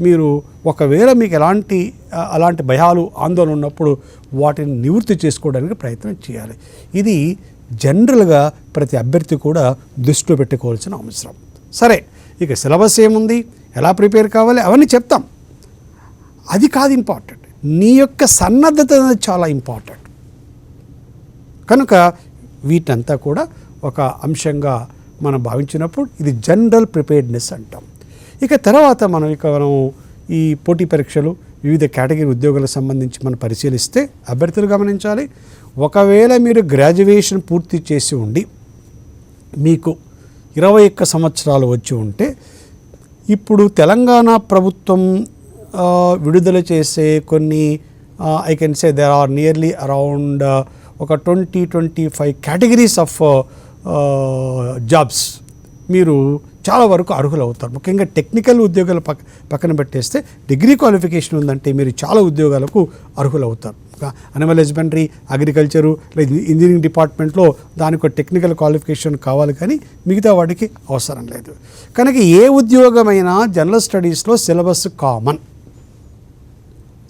మీరు ఒకవేళ మీకు అలాంటి భయాలు, ఆందోళన ఉన్నప్పుడు వాటిని నివృత్తి చేసుకోవడానికి ప్రయత్నం చేయాలి. ఇది జనరల్గా ప్రతి అభ్యర్థి కూడా దృష్టిలో పెట్టుకోవాల్సిన అవసరం. సరే, ఇక సిలబస్ ఏముంది, ఎలా ప్రిపేర్ కావాలి అవన్నీ చెప్తాం. అది కాదు ఇంపార్టెంట్, నీ యొక్క సన్నద్ధత అనేది చాలా ఇంపార్టెంట్. కనుక వీటంతా కూడా ఒక అంశంగా మనం భావించినప్పుడు ఇది జనరల్ ప్రిపేర్డ్నెస్ అంటాం. ఇక తర్వాత మనం ఈ పోటీ పరీక్షలు, వివిధ కేటగిరీ ఉద్యోగాలకు సంబంధించి మనం పరిశీలిస్తే అభ్యర్థులు గమనించాలి, ఒకవేళ మీరు గ్రాడ్యుయేషన్ పూర్తి చేసి ఉండి మీకు 21 సంవత్సరాలు వచ్చి ఉంటే, ఇప్పుడు తెలంగాణ ప్రభుత్వం విడుదల చేసే కొన్ని I can say there are nearly around ఒక 20-25 కేటగిరీస్ ఆఫ్ జాబ్స్ మీరు చాలా వరకు అర్హులు అవుతారు. ముఖ్యంగా టెక్నికల్ ఉద్యోగాలు పక్కన పెట్టేస్తే డిగ్రీ క్వాలిఫికేషన్ ఉందంటే మీరు చాలా ఉద్యోగాలకు అర్హులు అవుతారు. అనిమల్ హస్బెండరీ, అగ్రికల్చరు, లేదా ఇంజనీరింగ్ డిపార్ట్మెంట్లో దానికి టెక్నికల్ క్వాలిఫికేషన్ కావాలి, కానీ మిగతా వాటికి అవసరం లేదు. కనుక ఏ ఉద్యోగమైనా జనరల్ స్టడీస్లో syllabus common.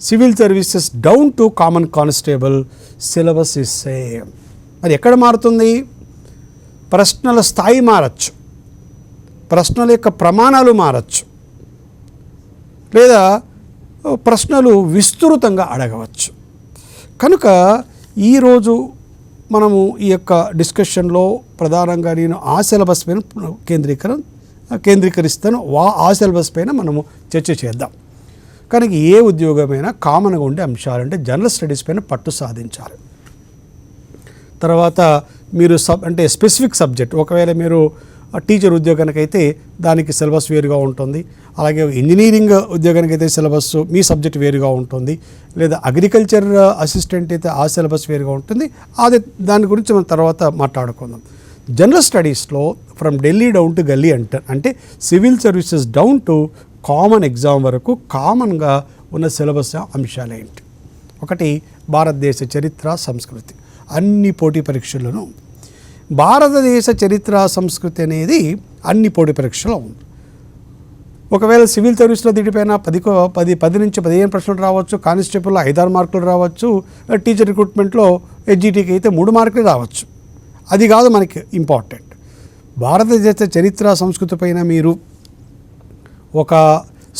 Civil services down to common constable syllabus is same. మరి ఎక్కడ మారుతుంది? ప్రశ్నల స్థాయి మారచ్చు, ప్రశ్నల యొక్క ప్రమాణాలు మారచ్చు, లేదా ప్రశ్నలు విస్తృతంగా అడగవచ్చు. కనుక ఈరోజు మనము ఈ యొక్క డిస్కషన్లో ప్రధానంగా నేను ఆ సిలబస్ పైన కేంద్రీకరిస్తాను. ఆ సిలబస్ పైన మనము చర్చ చేద్దాం. కనుక ఏ ఉద్యోగమైనా కామన్గా ఉండే అంశాలంటే జనరల్ స్టడీస్ పైన పట్టు సాధించాలి. తర్వాత మీరు స్పెసిఫిక్ సబ్జెక్ట్, ఒకవేళ మీరు టీచర్ ఉద్యోగానికైతే దానికి సిలబస్ వేరుగా ఉంటుంది, అలాగే ఇంజనీరింగ్ ఉద్యోగానికైతే సిలబస్ మీ సబ్జెక్ట్ వేరుగా ఉంటుంది, లేదా అగ్రికల్చర్ అసిస్టెంట్ అయితే ఆ సిలబస్ వేరుగా ఉంటుంది. దాని గురించి మనం తర్వాత మాట్లాడుకుందాం. జనరల్ స్టడీస్లో ఫ్రమ్ ఢిల్లీ డౌన్ టు గల్లీ అంటే civil services down to common exam వరకు కామన్గా ఉన్న సిలబస్ అంశాలు ఏంటి? ఒకటి భారతదేశ చరిత్ర సంస్కృతి, అన్ని పోటీ పరీక్షల్లోనూ ఉంది. భారతదేశ చరిత్ర సంస్కృతి అనేది అన్ని పోటీ పరీక్షలో ఉంది. ఒకవేళ సివిల్ సర్వీస్లో దిగిపోయినా 10 నుంచి 15 ప్రశ్నలు రావచ్చు, కానిస్టేబుల్లో 5-6 మార్కులు రావచ్చు, టీచర్ రిక్రూట్మెంట్లో హెచ్జిటికి అయితే 3 మార్కులు రావచ్చు. అది కాదు మనకి ఇంపార్టెంట్. భారతదేశ చరిత్ర సంస్కృతి పైన మీరు ఒక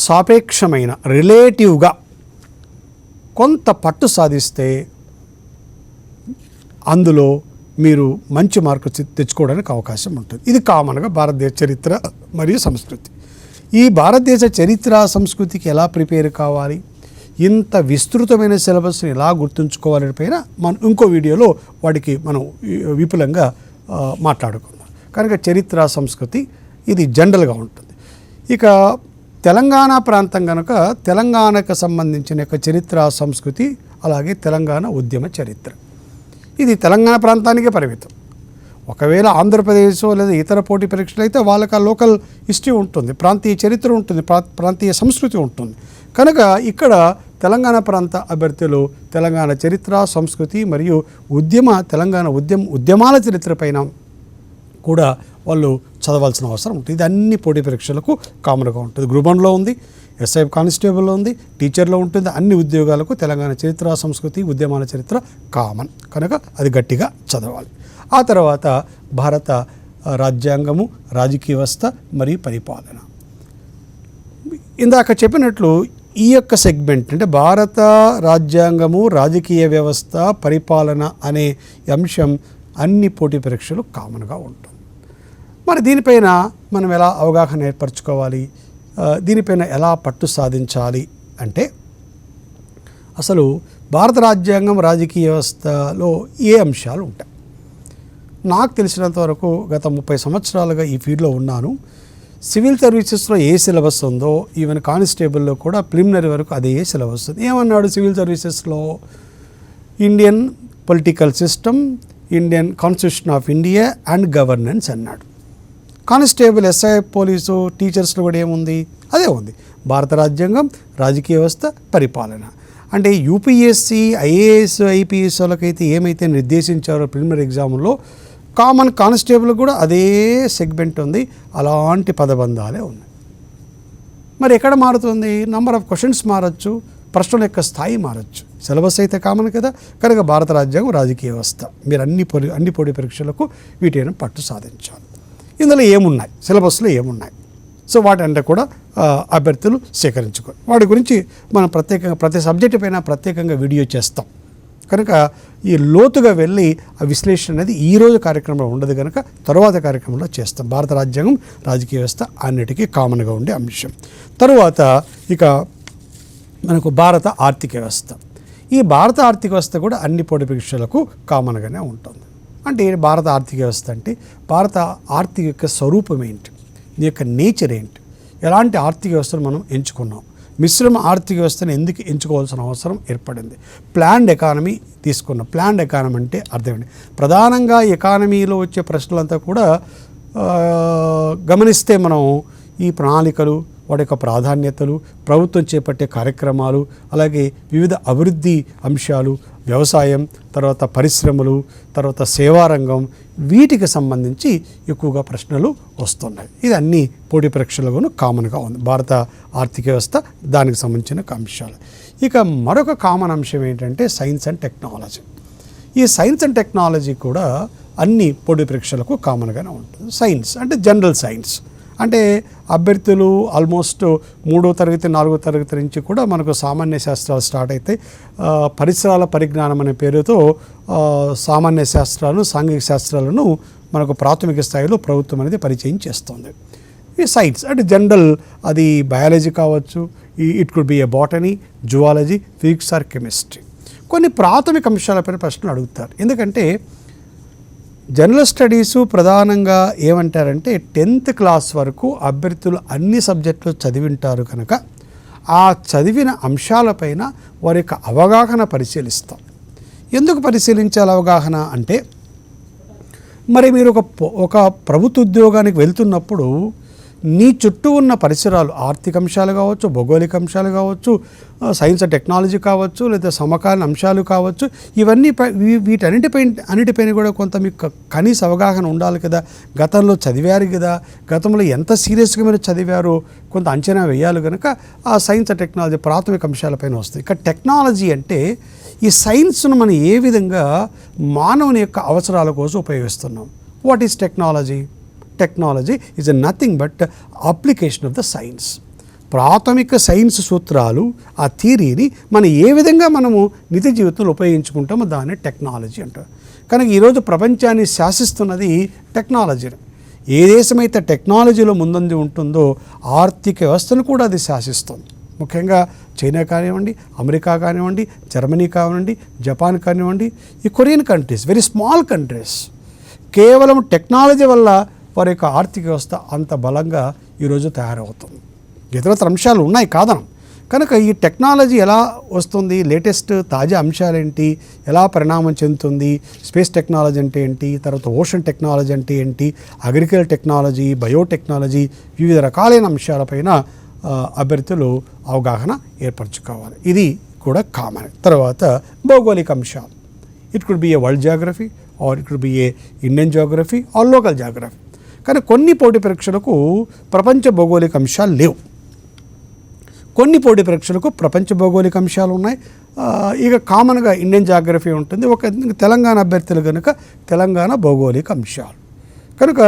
సాపేక్షమైన రిలేటివ్గా కొంత పట్టు సాధిస్తే అందులో మీరు మంచి మార్కులు తెచ్చుకోవడానికి అవకాశం ఉంటుంది. ఇది కామన్గా భారతదేశ చరిత్ర మరియు సంస్కృతి. ఈ భారతదేశ చరిత్ర సంస్కృతికి ఎలా ప్రిపేర్ కావాలి, ఇంత విస్తృతమైన సిలబస్ని ఎలా గుర్తుంచుకోవాలని పైన మనం ఇంకో వీడియోలో వాటికి మనం విపులంగా మాట్లాడుకుందాం. కనుక చరిత్ర సంస్కృతి ఇది జనరల్గా ఉంటుంది. ఇక తెలంగాణ ప్రాంతం కనుక తెలంగాణకు సంబంధించిన యొక్క చరిత్ర సంస్కృతి, అలాగే తెలంగాణ ఉద్యమ చరిత్ర, ఇది తెలంగాణ ప్రాంతానికే పరిమితం. ఒకవేళ ఆంధ్రప్రదేశ్ లేదా ఇతర పోటీ పరీక్షలు అయితే వాళ్ళకి ఆ లోకల్ హిస్టరీ ఉంటుంది, ప్రాంతీయ చరిత్ర ఉంటుంది, ప్రాంతీయ సంస్కృతి ఉంటుంది. కనుక ఇక్కడ తెలంగాణ ప్రాంత అభ్యర్థులు తెలంగాణ చరిత్ర సంస్కృతి మరియు తెలంగాణ ఉద్యమాల చరిత్ర పైన కూడా వాళ్ళు చదవాల్సిన అవసరం ఉంటుంది. ఇది అన్ని పోటీ పరీక్షలకు కామన్గా ఉంటుంది. గ్రూప్ 1లో ఉంది, ఎస్ఐ కానిస్టేబుల్లో ఉంది, టీచర్లో ఉంటుంది. అన్ని ఉద్యోగాలకు తెలంగాణ చరిత్ర సంస్కృతి ఉద్యమాల చరిత్ర కామన్, కనుక అది గట్టిగా చదవాలి. ఆ తర్వాత భారత రాజ్యాంగము, రాజకీయ వ్యవస్థ మరియు పరిపాలన. ఇందాక చెప్పినట్లు ఈ యొక్క సెగ్మెంట్ అంటే భారత రాజ్యాంగము, రాజకీయ వ్యవస్థ, పరిపాలన అనే అంశం అన్ని పోటీ పరీక్షలు కామన్గా ఉంటుంది. మరి దీనిపైన మనం ఎలా అవగాహన ఏర్పరచుకోవాలి, దీనిపైన ఎలా పట్టు సాధించాలి అంటే, అసలు భారత రాజ్యాంగం, రాజకీయ వ్యవస్థలో ఏ అంశాలు ఉంటాయి? నాకు తెలిసినంత వరకు గత 30 సంవత్సరాలుగా ఈ ఫీల్డ్లో ఉన్నాను. సివిల్ సర్వీసెస్లో ఏ సిలబస్ ఉందో, ఈవెన్ కానిస్టేబుల్లో కూడా ప్రిలిమినరీ వరకు అదే సిలబస్ ఉంది. ఏమన్నాడు సివిల్ సర్వీసెస్లో? Indian political system, Indian constitution of India and governance అన్నాడు. కానిస్టేబుల్, ఎస్ఐ, పోలీసు, టీచర్స్లో కూడా ఏముంది? అదే ఉంది, భారత రాజ్యాంగం, రాజకీయ వ్యవస్థ, పరిపాలన. అంటే యూపీఎస్సీ, ఐఏఎస్, ఐపీఎస్ వాళ్ళకైతే ఏమైతే నిర్దేశించారో ప్రిలిమినరీ ఎగ్జామ్లో, కామన్ కానిస్టేబుల్ కూడా అదే సెగ్మెంట్ ఉంది, అలాంటి పదబంధాలే ఉన్నాయి. మరి ఎక్కడ మారుతుంది? నంబర్ ఆఫ్ క్వశ్చన్స్ మారచ్చు, ప్రశ్నల యొక్క స్థాయి మారచ్చు. సిలబస్ అయితే కామన్ కదా. కనుక భారత రాజ్యాంగం, రాజకీయ వ్యవస్థ మీరు అన్ని పోటీ పరీక్షలకు వీటిని పట్టు సాధించాలి. ఇందులో ఏమున్నాయి, సిలబస్లో ఏమున్నాయి, సో వాటంటే కూడా అభ్యర్థులు సేకరించుకోవాలి. వాటి గురించి మనం ప్రత్యేకంగా ప్రతి సబ్జెక్టు పైన ప్రత్యేకంగా వీడియో చేస్తాం. కనుక ఈ లోతుగా వెళ్ళి ఆ విశ్లేషణ అనేది ఈరోజు కార్యక్రమంలో ఉండదు, కనుక తరువాత కార్యక్రమంలో చేస్తాం. భారత రాజ్యాంగం, రాజకీయ వ్యవస్థ అన్నిటికీ కామన్గా ఉండే అంశం. తరువాత ఇక మనకు భారత ఆర్థిక వ్యవస్థ. ఈ భారత ఆర్థిక వ్యవస్థ కూడా అన్ని పోటీ పరీక్షలకు కామన్గానే ఉంటుంది. అంటే భారత ఆర్థిక వ్యవస్థ అంటే భారత ఆర్థిక యొక్క స్వరూపం ఏంటి, దీని యొక్క నేచర్ ఏంటి, ఎలాంటి ఆర్థిక వ్యవస్థను మనం ఎంచుకున్నాం, మిశ్రమ ఆర్థిక వ్యవస్థను ఎందుకు ఎంచుకోవాల్సిన అవసరం ఏర్పడింది, ప్లాన్డ్ ఎకానమీ తీసుకున్నాం. ప్లాన్డ్ ఎకానమీ అంటే అర్థం ఏంటి? ప్రధానంగా ఎకానమీలో వచ్చే ప్రశ్నలంతా కూడా గమనిస్తే మనం ఈ ప్రణాళికలు, వాటి యొక్క ప్రాధాన్యతలు, ప్రభుత్వం చేపట్టే కార్యక్రమాలు, అలాగే వివిధ అభివృద్ధి అంశాలు, వ్యవసాయం, తర్వాత పరిశ్రమలు, తర్వాత సేవారంగం, వీటికి సంబంధించి ఎక్కువగా ప్రశ్నలు వస్తున్నాయి. ఇది అన్ని పోటీ పరీక్షలుగాను కామన్గా ఉంది. భారత ఆర్థిక వ్యవస్థ, దానికి సంబంధించిన అంశాలు. ఇక మరొక కామన్ అంశం ఏంటంటే సైన్స్ అండ్ టెక్నాలజీ. ఈ సైన్స్ అండ్ టెక్నాలజీ కూడా అన్ని పోటీ పరీక్షలకు కామన్గానే ఉంటుంది. సైన్స్ అంటే జనరల్ సైన్స్, అంటే అభ్యర్థులు ఆల్మోస్ట్ 3వ తరగతి 4వ తరగతి నుంచి కూడా మనకు సామాన్య శాస్త్రాలు స్టార్ట్ అయితే పరిసరాల పరిజ్ఞానం అనే పేరుతో సామాన్య శాస్త్రాలను, సాంఘిక శాస్త్రాలను మనకు ప్రాథమిక స్థాయిలో ప్రభుత్వం అనేది పరిచయం చేస్తుంది. ఈ సైన్స్ అంటే జనరల్, అది బయాలజీ కావచ్చు, it could be A botany, zoology, physics or chemistry. కొన్ని ప్రాథమిక అంశాలపైన ప్రశ్నలు అడుగుతారు. ఎందుకంటే జనరల్ స్టడీసు ప్రధానంగా ఏమంటారంటే 10th క్లాస్ వరకు అభ్యర్థులు అన్ని సబ్జెక్టులు చదివింటారు కనుక ఆ చదివిన అంశాలపైన వారి యొక్క అవగాహన పరిశీలిస్తాం. ఎందుకు పరిశీలించాలి అవగాహన అంటే, మరి మీరు ఒక ప్రభుత్వ ఉద్యోగానికి వెళ్తున్నప్పుడు నీ చుట్టూ ఉన్న పరిసరాలు ఆర్థిక అంశాలు కావచ్చు, భౌగోళిక అంశాలు కావచ్చు, సైన్స్ అండ్ టెక్నాలజీ కావచ్చు, లేదా సమకాలీన అంశాలు కావచ్చు, ఇవన్నీ అన్నిటిపైన కూడా కొంత మీకు కనీస అవగాహన ఉండాలి కదా. గతంలో చదివారు కదా, గతంలో ఎంత సీరియస్గా మీరు చదివారో కొంత అంచనా వేయాలి కనుక ఆ సైన్స్ అండ్ టెక్నాలజీ ప్రాథమిక అంశాలపైన వస్తాయి. ఇక టెక్నాలజీ అంటే ఈ సైన్స్ను మనం ఏ విధంగా మానవుని యొక్క అవసరాల కోసం ఉపయోగిస్తున్నాం. What is technology? Technology is nothing but application of the science. ప్రాథమిక సైన్స్ సూత్రాలు, ఆ థియరీని మనం ఏ విధంగా మనము నిత్య జీవితంలో ఉపయోగించుకుంటామో దాన్ని టెక్నాలజీ అంటారు. కనుక ఈరోజు ప్రపంచాన్ని శాసిస్తున్నది టెక్నాలజీ. ఏ దేశమైతే టెక్నాలజీలో ముందంజ ఉంటుందో ఆర్థిక వ్యవస్థను కూడా అది శాసిస్తుంది. ముఖ్యంగా చైనా కానివ్వండి, అమెరికా కానివ్వండి, జర్మనీ కానివ్వండి, జపాన్ కానివ్వండి, ఈ Korean countries, very small countries, కేవలం టెక్నాలజీ వల్ల వారి యొక్క ఆర్థిక వ్యవస్థ అంత బలంగా ఈరోజు తయారవుతుంది. ఇతరత్ర అంశాలు ఉన్నాయి కాదనం. కనుక ఈ టెక్నాలజీ ఎలా వస్తుంది, లేటెస్ట్ తాజా అంశాలేంటి, ఎలా పరిణామం చెందుతుంది, స్పేస్ టెక్నాలజీ అంటే ఏంటి, తర్వాత ఓషన్ టెక్నాలజీ అంటే ఏంటి, అగ్రికల్చర్ టెక్నాలజీ, బయోటెక్నాలజీ, వివిధ రకాలైన అంశాలపైన అభ్యర్థులు అవగాహన ఏర్పరచుకోవాలి. ఇది కూడా కామన్. తర్వాత భౌగోళిక అంశాలు. It could be a world geography or it could be a Indian geography or local geography. కానీ కొన్ని పోటీ పరీక్షలకు ప్రపంచ భౌగోళిక అంశాలు లేవు, కొన్ని పోటీ పరీక్షలకు ప్రపంచ భౌగోళిక అంశాలు ఉన్నాయి. ఇక కామన్గా ఇండియన్ జియోగ్రఫీ ఉంటుంది. ఒక తెలంగాణ అభ్యర్థులు కనుక తెలంగాణ భౌగోళిక అంశాలు. కనుక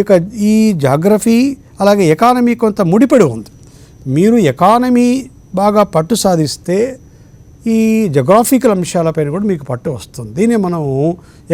ఇక ఈ జియోగ్రఫీ అలాగే ఎకానమీ కొంత ముడిపడి ఉంది. మీరు ఎకానమీ బాగా పట్టు సాధిస్తే ఈ జోగ్రాఫికల్ అంశాలపైన కూడా మీకు పట్టు వస్తుంది. దీన్ని మనం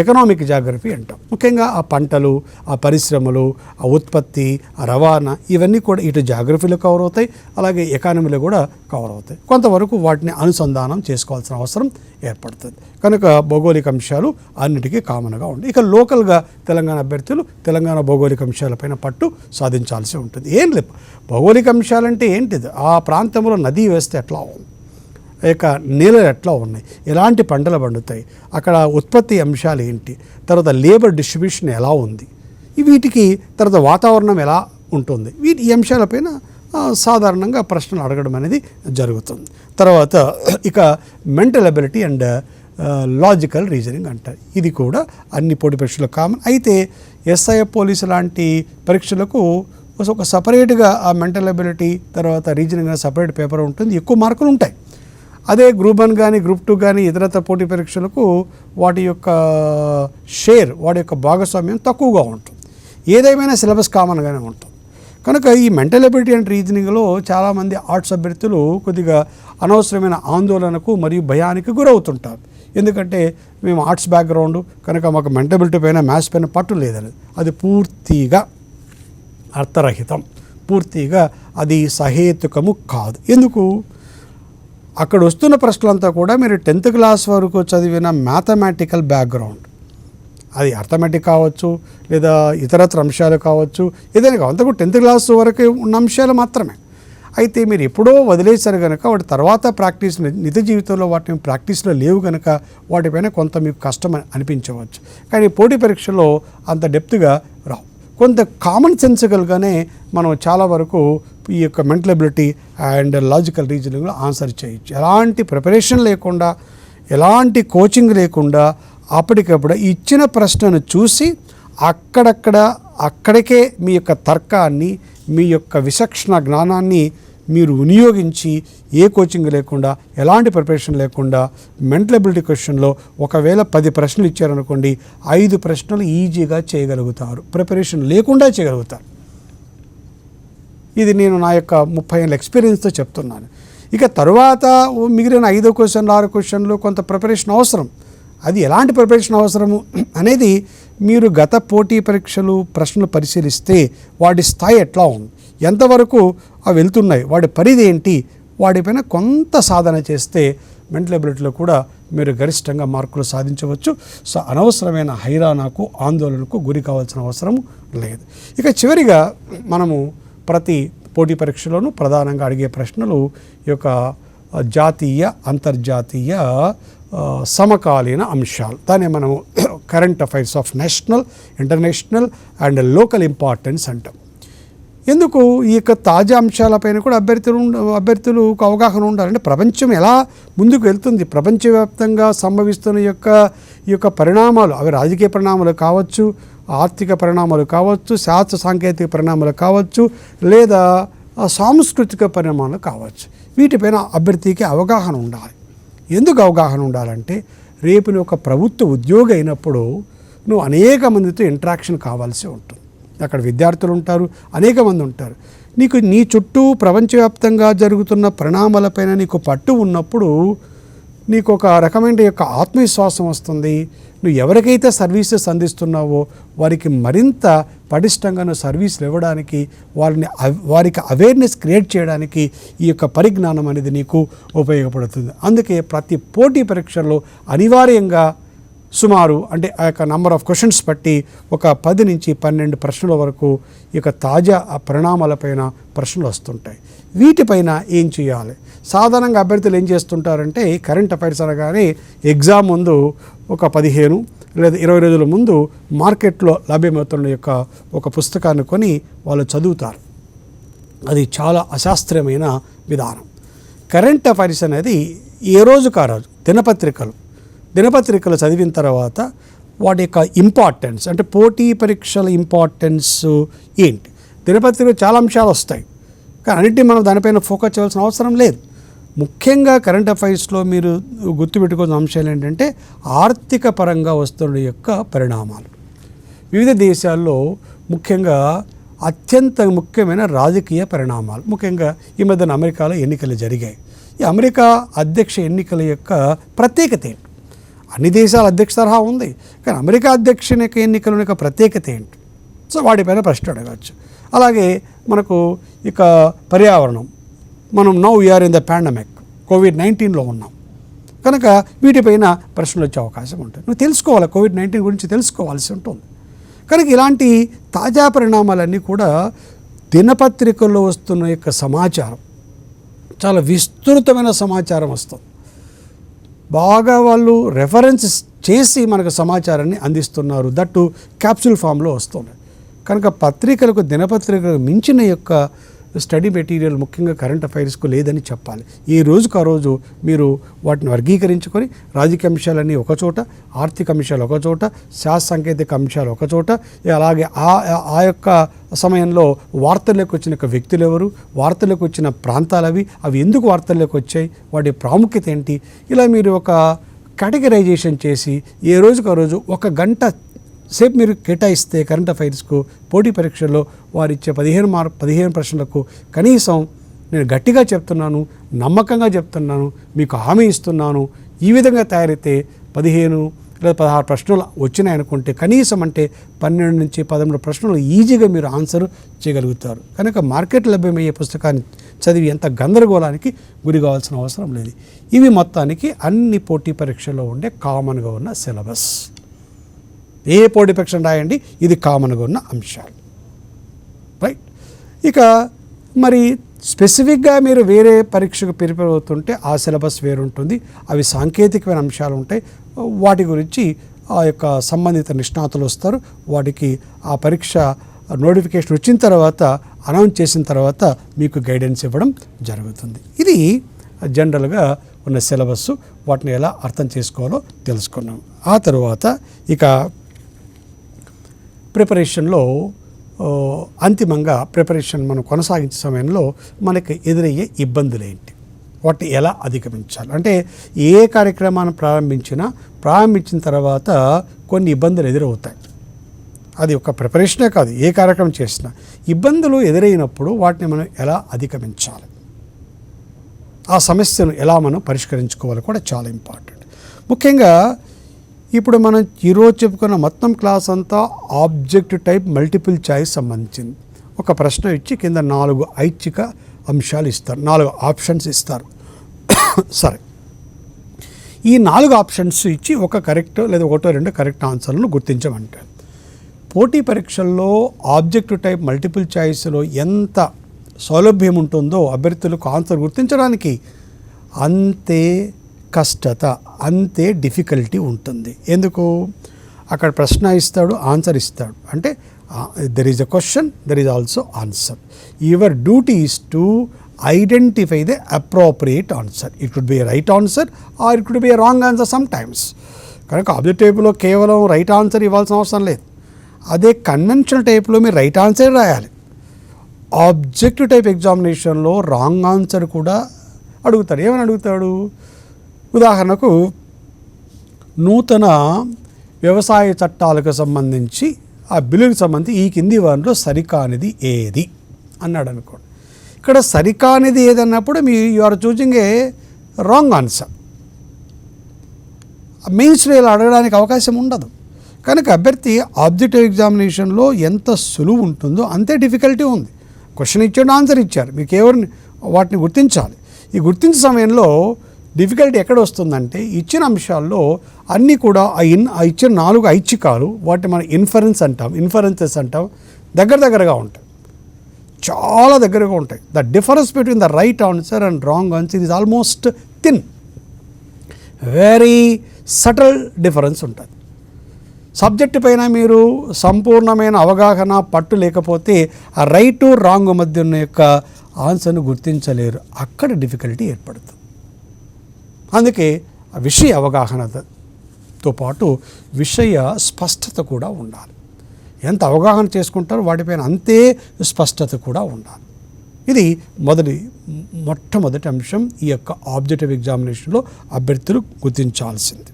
ఎకనామిక్ జాగ్రఫీ అంటాం. ముఖ్యంగా ఆ పంటలు, ఆ పరిశ్రమలు, ఆ ఉత్పత్తి, ఆ రవాణా, ఇవన్నీ కూడా ఇటు జాగ్రఫీలో కవర్ అవుతాయి, అలాగే ఎకానమీలో కూడా కవర్ అవుతాయి. కొంతవరకు వాటిని అనుసంధానం చేసుకోవాల్సిన అవసరం ఏర్పడుతుంది. కనుక భౌగోళిక అంశాలు అన్నిటికీ కామన్గా ఉంటాయి. ఇక లోకల్గా తెలంగాణ అభ్యర్థులు తెలంగాణ భౌగోళిక అంశాలపైన పట్టు సాధించాల్సి ఉంటుంది. ఏం లేదు, భౌగోళిక అంశాలంటే ఏంటిది, ఆ ప్రాంతంలో నదీ వ్యవస్థ ఎట్లా ఉంది, ఇక నేలలు ఎట్లా ఉన్నాయి, ఎలాంటి పంటలు పండుతాయి, అక్కడ ఉత్పత్తి అంశాలు ఏంటి, తర్వాత లేబర్ డిస్ట్రిబ్యూషన్ ఎలా ఉంది, వీటికి తర్వాత వాతావరణం ఎలా ఉంటుంది, ఈ అంశాలపైన సాధారణంగా ప్రశ్నలు అడగడం అనేది జరుగుతుంది. తర్వాత ఇక mental ability and logical reasoning అంటారు. ఇది కూడా అన్ని పోటీ పరీక్షలకు కామన్. అయితే ఎస్ఐఎఫ్ పోలీసు లాంటి పరీక్షలకు ఒక సపరేట్గా ఆ మెంటల్ అబిలిటీ తర్వాత రీజనింగ్ అనే సపరేట్ పేపర్ ఉంటుంది, ఎక్కువ మార్కులు ఉంటాయి. అదే గ్రూప్ 1 కానీ గ్రూప్ 2 కానీ ఇతరత్ర పోటీ పరీక్షలకు వాటి యొక్క షేర్, వాటి యొక్క భాగస్వామ్యం తక్కువగా ఉంటుంది. ఏదేమైనా సిలబస్ కామన్గానే ఉంటుంది. కనుక ఈ మెంటల్ అబిలిటీ అండ్ రీజనింగ్లో చాలామంది ఆర్ట్స్ అభ్యర్థులు కొద్దిగా అనవసరమైన ఆందోళనకు మరియు భయానికి గురవుతుంటారు. ఎందుకంటే మేము ఆర్ట్స్ బ్యాక్గ్రౌండ్ కనుక మాకు మెంటల్ అబిలిటీ పైన, మ్యాథ్స్ పైన పట్టు లేదని. అది పూర్తిగా అర్థరహితం, పూర్తిగా అది సహేతుకము కాదు. ఎందుకు? అక్కడ వస్తున్న ప్రశ్నలంతా కూడా మీరు 10th క్లాస్ వరకు చదివిన మ్యాథమెటికల్ బ్యాక్గ్రౌండ్, అది అర్థమెటిక్ కావచ్చు లేదా ఇతరత్ర అంశాలు కావచ్చు, ఏదైనా కావచ్చు, అంతా కూడా 10th క్లాస్ వరకు ఉన్న అంశాలు మాత్రమే. అయితే మీరు ఎప్పుడో వదిలేశారు కనుక వాటి తర్వాత ప్రాక్టీస్, నిజ జీవితంలో వాటిని ప్రాక్టీస్లో లేవు కనుక వాటిపైన కొంత మీకు కష్టం అనిపించవచ్చు. కానీ పోటీ పరీక్షలో అంత డెప్త్గా రావు. కొంత కామన్ సెన్సికల్గానే మనం చాలా వరకు ఈ యొక్క మెంటల్ అబిలిటీ అండ్ లాజికల్ రీజనింగ్లో ఆన్సర్ చేయొచ్చు. ఎలాంటి ప్రిపరేషన్ లేకుండా, ఎలాంటి కోచింగ్ లేకుండా అప్పటికప్పుడు ఇచ్చిన ప్రశ్నను చూసి అక్కడికే మీ యొక్క తర్కాన్ని, మీ యొక్క విచక్షణ జ్ఞానాన్ని మీరు వినియోగించి ఏ కోచింగ్ లేకుండా, ఎలాంటి ప్రిపరేషన్ లేకుండా మెంటల్ అబిలిటీ క్వశ్చన్లో ఒకవేళ 10 ప్రశ్నలు ఇచ్చారనుకోండి, 5 ప్రశ్నలు ఈజీగా చేయగలుగుతారు, ప్రిపరేషన్ లేకుండా చేయగలుగుతారు. ఇది నేను నా యొక్క 30 ఏళ్ళ ఎక్స్పీరియన్స్తో చెప్తున్నాను. ఇక తరువాత మిగిలిన 5 క్వశ్చన్లు 6 క్వశ్చన్లు కొంత ప్రిపరేషన్ అవసరం. అది ఎలాంటి ప్రిపరేషన్ అవసరము అనేది మీరు గత పోటీ పరీక్షలు ప్రశ్నలు పరిశీలిస్తే వాటి స్థాయి ఎట్లా ఉంది, ఎంతవరకు అవి వెళ్తున్నాయి, వాటి పరిధి ఏంటి, వాటిపైన కొంత సాధన చేస్తే మెంటల్ అబిలిటీలో కూడా మీరు గరిష్టంగా మార్కులు సాధించవచ్చు. సో అనవసరమైన హైరానాకు, ఆందోళనకు గురి కావాల్సిన అవసరం లేదు. ఇక చివరిగా మనము ప్రతి పోటీ పరీక్షలోనూ ప్రధానంగా అడిగే ప్రశ్నలు ఈ యొక్క జాతీయ, అంతర్జాతీయ, సమకాలీన అంశాలు. దాన్ని మనము current affairs of national, international and local importance అంటాం. ఎందుకు ఈ యొక్క తాజా అంశాలపైన కూడా అభ్యర్థులకు అవగాహన ఉండాలంటే ప్రపంచం ఎలా ముందుకు వెళ్తుంది, ప్రపంచవ్యాప్తంగా సంభవిస్తున్న ఈ యొక్క పరిణామాలు, అవి రాజకీయ పరిణామాలు కావచ్చు, ఆర్థిక పరిణామాలు కావచ్చు, శాస్త్ర సాంకేతిక పరిణామాలు కావచ్చు, లేదా సాంస్కృతిక పరిణామాలు కావచ్చు, వీటిపైన అభ్యర్థికి అవగాహన ఉండాలి. ఎందుకు అవగాహన ఉండాలంటే రేపు నువ్వు ఒక ప్రభుత్వ ఉద్యోగి అయినప్పుడు నువ్వు అనేక మందితో ఇంటరాక్షన్ కావాల్సి ఉంటుంది. అక్కడ విద్యార్థులు ఉంటారు, అనేక మంది ఉంటారు. నీకు నీ చుట్టూ ప్రపంచవ్యాప్తంగా జరుగుతున్న పరిణామాలపైన నీకు పట్టు ఉన్నప్పుడు నీకు ఒక రకమైన యొక్క ఆత్మవిశ్వాసం వస్తుంది. నువ్వు ఎవరికైతే సర్వీసెస్ అందిస్తున్నావో వారికి మరింత పటిష్టంగా నువ్వు సర్వీసులు ఇవ్వడానికి, వారికి అవేర్నెస్ క్రియేట్ చేయడానికి ఈ యొక్క పరిజ్ఞానం అనేది నీకు ఉపయోగపడుతుంది. అందుకే ప్రతి పోటీ పరీక్షల్లో అనివార్యంగా సుమారు అంటే ఆ యొక్క నంబర్ ఆఫ్ క్వశ్చన్స్ బట్టి ఒక 10 నుంచి 12 ప్రశ్నల వరకు ఈ యొక్క తాజా పరిణామాలపైన ప్రశ్నలు వస్తుంటాయి. వీటిపైన ఏం చేయాలి? సాధారణంగా అభ్యర్థులు ఏం చేస్తుంటారంటే కరెంట్ అఫైర్స్ అనగానే ఎగ్జామ్ ముందు ఒక 15 లేదా 20 రోజుల ముందు మార్కెట్లో లభ్యమవుతున్న యొక్క ఒక పుస్తకాన్ని కొని వాళ్ళు చదువుతారు. అది చాలా అశాస్త్రీయమైన విధానం. కరెంట్ అఫైర్స్ అనేది ఏ రోజుకు ఆ రోజు దినపత్రికలు చదివిన తర్వాత వాటి యొక్క ఇంపార్టెన్స్, అంటే పోటీ పరీక్షల ఇంపార్టెన్స్ ఏంటి, దినపత్రికలో చాలా అంశాలు వస్తాయి కానీ అన్నింటినీ మనం దానిపైన ఫోకస్ చేయాల్సిన అవసరం లేదు. ముఖ్యంగా కరెంట్ అఫైర్స్లో మీరు గుర్తుపెట్టుకున్న అంశాలు ఏంటంటే ఆర్థిక పరంగా వస్తున్న యొక్క పరిణామాలు, వివిధ దేశాల్లో ముఖ్యంగా అత్యంత ముఖ్యమైన రాజకీయ పరిణామాలు, ముఖ్యంగా ఈ మధ్యన అమెరికాలో ఎన్నికలు జరిగాయి. ఈ అమెరికా అధ్యక్ష ఎన్నికల యొక్క ప్రత్యేకత ఏంటి? అన్ని దేశాల అధ్యక్ష తరహా ఉంది కానీ అమెరికా అధ్యక్ష ఎన్నికల యొక్క ప్రత్యేకత ఏంటి? సో వాటిపైన ప్రశ్న అడగవచ్చు. అలాగే మనకు ఇక పర్యావరణం, మనం now we are in the pandemic, COVID-19లో ఉన్నాం కనుక వీటిపైన ప్రశ్నలు వచ్చే అవకాశం ఉంటుంది. నువ్వు తెలుసుకోవాలి, COVID-19 గురించి తెలుసుకోవాల్సి ఉంటుంది. కనుక ఇలాంటి తాజా పరిణామాలన్నీ కూడా దినపత్రికల్లో వస్తున్న యొక్క సమాచారం, చాలా విస్తృతమైన సమాచారం వస్తుంది. బాగా వాళ్ళు రెఫరెన్స్ చేసి మనకు సమాచారాన్ని అందిస్తున్నారు. దట్టు క్యాప్సూల్ ఫామ్లో వస్తుంది. కనుక పత్రికలకు, దినపత్రికలకు మించిన యొక్క స్టడీ మెటీరియల్ ముఖ్యంగా కరెంట్ అఫైర్స్కు లేదని చెప్పాలి. ఈ రోజుకు ఆ రోజు మీరు వాటిని వర్గీకరించుకొని రాజకీయ అంశాలన్నీ ఒకచోట, ఆర్థిక అంశాలు ఒకచోట, శాస్త్ర సాంకేతిక అంశాలు ఒకచోట, అలాగే ఆ యొక్క సమయంలో వార్తల్లోకి వచ్చిన వ్యక్తులు ఎవరు, వార్తల్లోకి వచ్చిన ప్రాంతాలు అవి ఎందుకు వార్తల్లోకి వచ్చాయి, వాటి ప్రాముఖ్యత ఏంటి, ఇలా మీరు ఒక కేటగరైజేషన్ చేసి ఏ రోజుకు ఆ రోజు 1 గంట సేపు మీరు కేటాయిస్తే కరెంట్ అఫైర్స్కు పోటీ పరీక్షల్లో వారు ఇచ్చే 15 ప్రశ్నలకు కనీసం, నేను గట్టిగా చెప్తున్నాను, నమ్మకంగా చెప్తున్నాను, మీకు హామీ ఇస్తున్నాను, ఈ విధంగా తయారైతే 15 లేదా 16 ప్రశ్నలు వచ్చినాయనుకుంటే కనీసం అంటే 12 నుంచి 13 ప్రశ్నలు ఈజీగా మీరు ఆన్సర్ చేయగలుగుతారు. కనుక మార్కెట్ లభ్యమయ్యే పుస్తకాన్ని చదివి ఎంత గందరగోళానికి గురి కావాల్సిన అవసరం లేదు. ఇవి మొత్తానికి అన్ని పోటీ పరీక్షల్లో ఉండే కామన్గా ఉన్న సిలబస్. ఏ పోటీ పరీక్ష రాయండి, ఇది కామన్గా ఉన్న అంశాలు, రైట్. ఇక మరి స్పెసిఫిక్గా మీరు వేరే పరీక్షకు ప్రిపేర్ అవుతుంటే ఆ సిలబస్ వేరుంటుంది, అవి సాంకేతికమైన అంశాలు ఉంటాయి. వాటి గురించి ఆ యొక్క సంబంధిత నిష్ణాతులు వస్తారు, వాటికి ఆ పరీక్ష నోటిఫికేషన్ వచ్చిన తర్వాత, అనౌన్స్ చేసిన తర్వాత మీకు గైడెన్స్ ఇవ్వడం జరుగుతుంది. ఇది జనరల్గా ఉన్న సిలబస్. వాటిని ఎలా అర్థం చేసుకోవాలో తెలుసుకున్నాం. ఆ తర్వాత ఇక ప్రిపరేషన్లో అంతిమంగా ప్రిపరేషన్ మనం కొనసాగించే సమయంలో మనకి ఎదురయ్యే ఇబ్బందులు ఏంటి, వాటిని ఎలా అధిగమించాలి, అంటే ఏ కార్యక్రమాన్ని ప్రారంభించిన తర్వాత కొన్ని ఇబ్బందులు ఎదురవుతాయి. అది ఒక ప్రిపరేషనే కాదు, ఏ కార్యక్రమం చేసినా ఇబ్బందులు ఎదురైనప్పుడు వాటిని మనం ఎలా అధిగమించాలి, ఆ సమస్యను ఎలా మనం పరిష్కరించుకోవాలి కూడా చాలా ఇంపార్టెంట్. ముఖ్యంగా ఇప్పుడు మనం ఈరోజు చెప్పుకున్న మొత్తం క్లాస్ అంతా ఆబ్జెక్ట్ టైప్ మల్టిపుల్ చాయిస్ సంబంధించింది. ఒక ప్రశ్న ఇచ్చి కింద 4 ఐచ్ఛిక అంశాలు ఇస్తారు, 4 ఆప్షన్స్ ఇస్తారు. సరే, ఈ 4 ఆప్షన్స్ ఇచ్చి ఒక కరెక్ట్ లేదా 1-2 కరెక్ట్ ఆన్సర్లను గుర్తించమంటారు. పోటీ పరీక్షల్లో ఆబ్జెక్టివ్ టైప్ మల్టిపుల్ చాయిస్లో ఎంత సౌలభ్యం ఉంటుందో అభ్యర్థులకు ఆన్సర్ గుర్తించడానికి అంతే కష్టత, అంతే డిఫికల్టీ ఉంటుంది. ఎందుకు? అక్కడ ప్రశ్న ఇస్తాడు, ఆన్సర్ ఇస్తాడు, అంటే there is a question, there is also answer. Your duty is to identify the appropriate answer. It could be a right answer or it could be a wrong answer sometimes. కనుక objective టైప్లో కేవలం right answer ఇవ్వాల్సిన అవసరం లేదు. అదే conventional టైప్లో మీరు right answer రాయాలి. ఆబ్జెక్టివ్ టైప్ ఎగ్జామినేషన్లో రాంగ్ ఆన్సర్ కూడా అడుగుతాడు. ఏమని అడుగుతాడు? ఉదాహరణకు నూతన వ్యవసాయ చట్టాలకు సంబంధించి ఆ బిల్లుకి సంబంధించి ఈ కింది వారిలో సరికానిది ఏది అన్నాడు అనుకోండి. ఇక్కడ సరికానిది ఏదన్నప్పుడు you are choosing a wrong answer. మెయిన్స్లో ఇలా అడగడానికి అవకాశం ఉండదు. కనుక అభ్యర్థి ఆబ్జెక్టివ్ ఎగ్జామినేషన్లో ఎంత సులువు ఉంటుందో అంతే డిఫికల్టీ ఉంది. క్వశ్చన్ ఇచ్చాడు, ఆన్సర్ ఇచ్చారు, మీకు ఎవరిని వాటిని గుర్తించాలి. ఈ గుర్తించే సమయంలో డిఫికల్టీ ఎక్కడ వస్తుందంటే ఇచ్చిన అంశాల్లో అన్నీ కూడా ఆ ఇచ్చిన 4 ఐచ్ఛికాలు వాటిని మనం ఇన్ఫరెన్సెస్ అంటాం, దగ్గరగా ఉంటాయి, చాలా దగ్గరగా ఉంటాయి. The difference between the right answer and wrong answer is almost thin, very subtle difference ఉంటుంది. సబ్జెక్టు పైన మీరు సంపూర్ణమైన అవగాహన పట్టు లేకపోతే ఆ రైట్ రాంగ్ మధ్య ఉన్న యొక్క ఆన్సర్ను గుర్తించలేరు. అక్కడ డిఫికల్టీ ఏర్పడుతుంది. అందుకే విషయ అవగాహనతో పాటు విషయ స్పష్టత కూడా ఉండాలి. ఎంత అవగాహన చేసుకుంటారో వాటిపైన అంతే స్పష్టత కూడా ఉండాలి. ఇది మొట్టమొదటి అంశం ఈ యొక్క ఆబ్జెక్టివ్ ఎగ్జామినేషన్లో అభ్యర్థులు గుర్తించాల్సింది.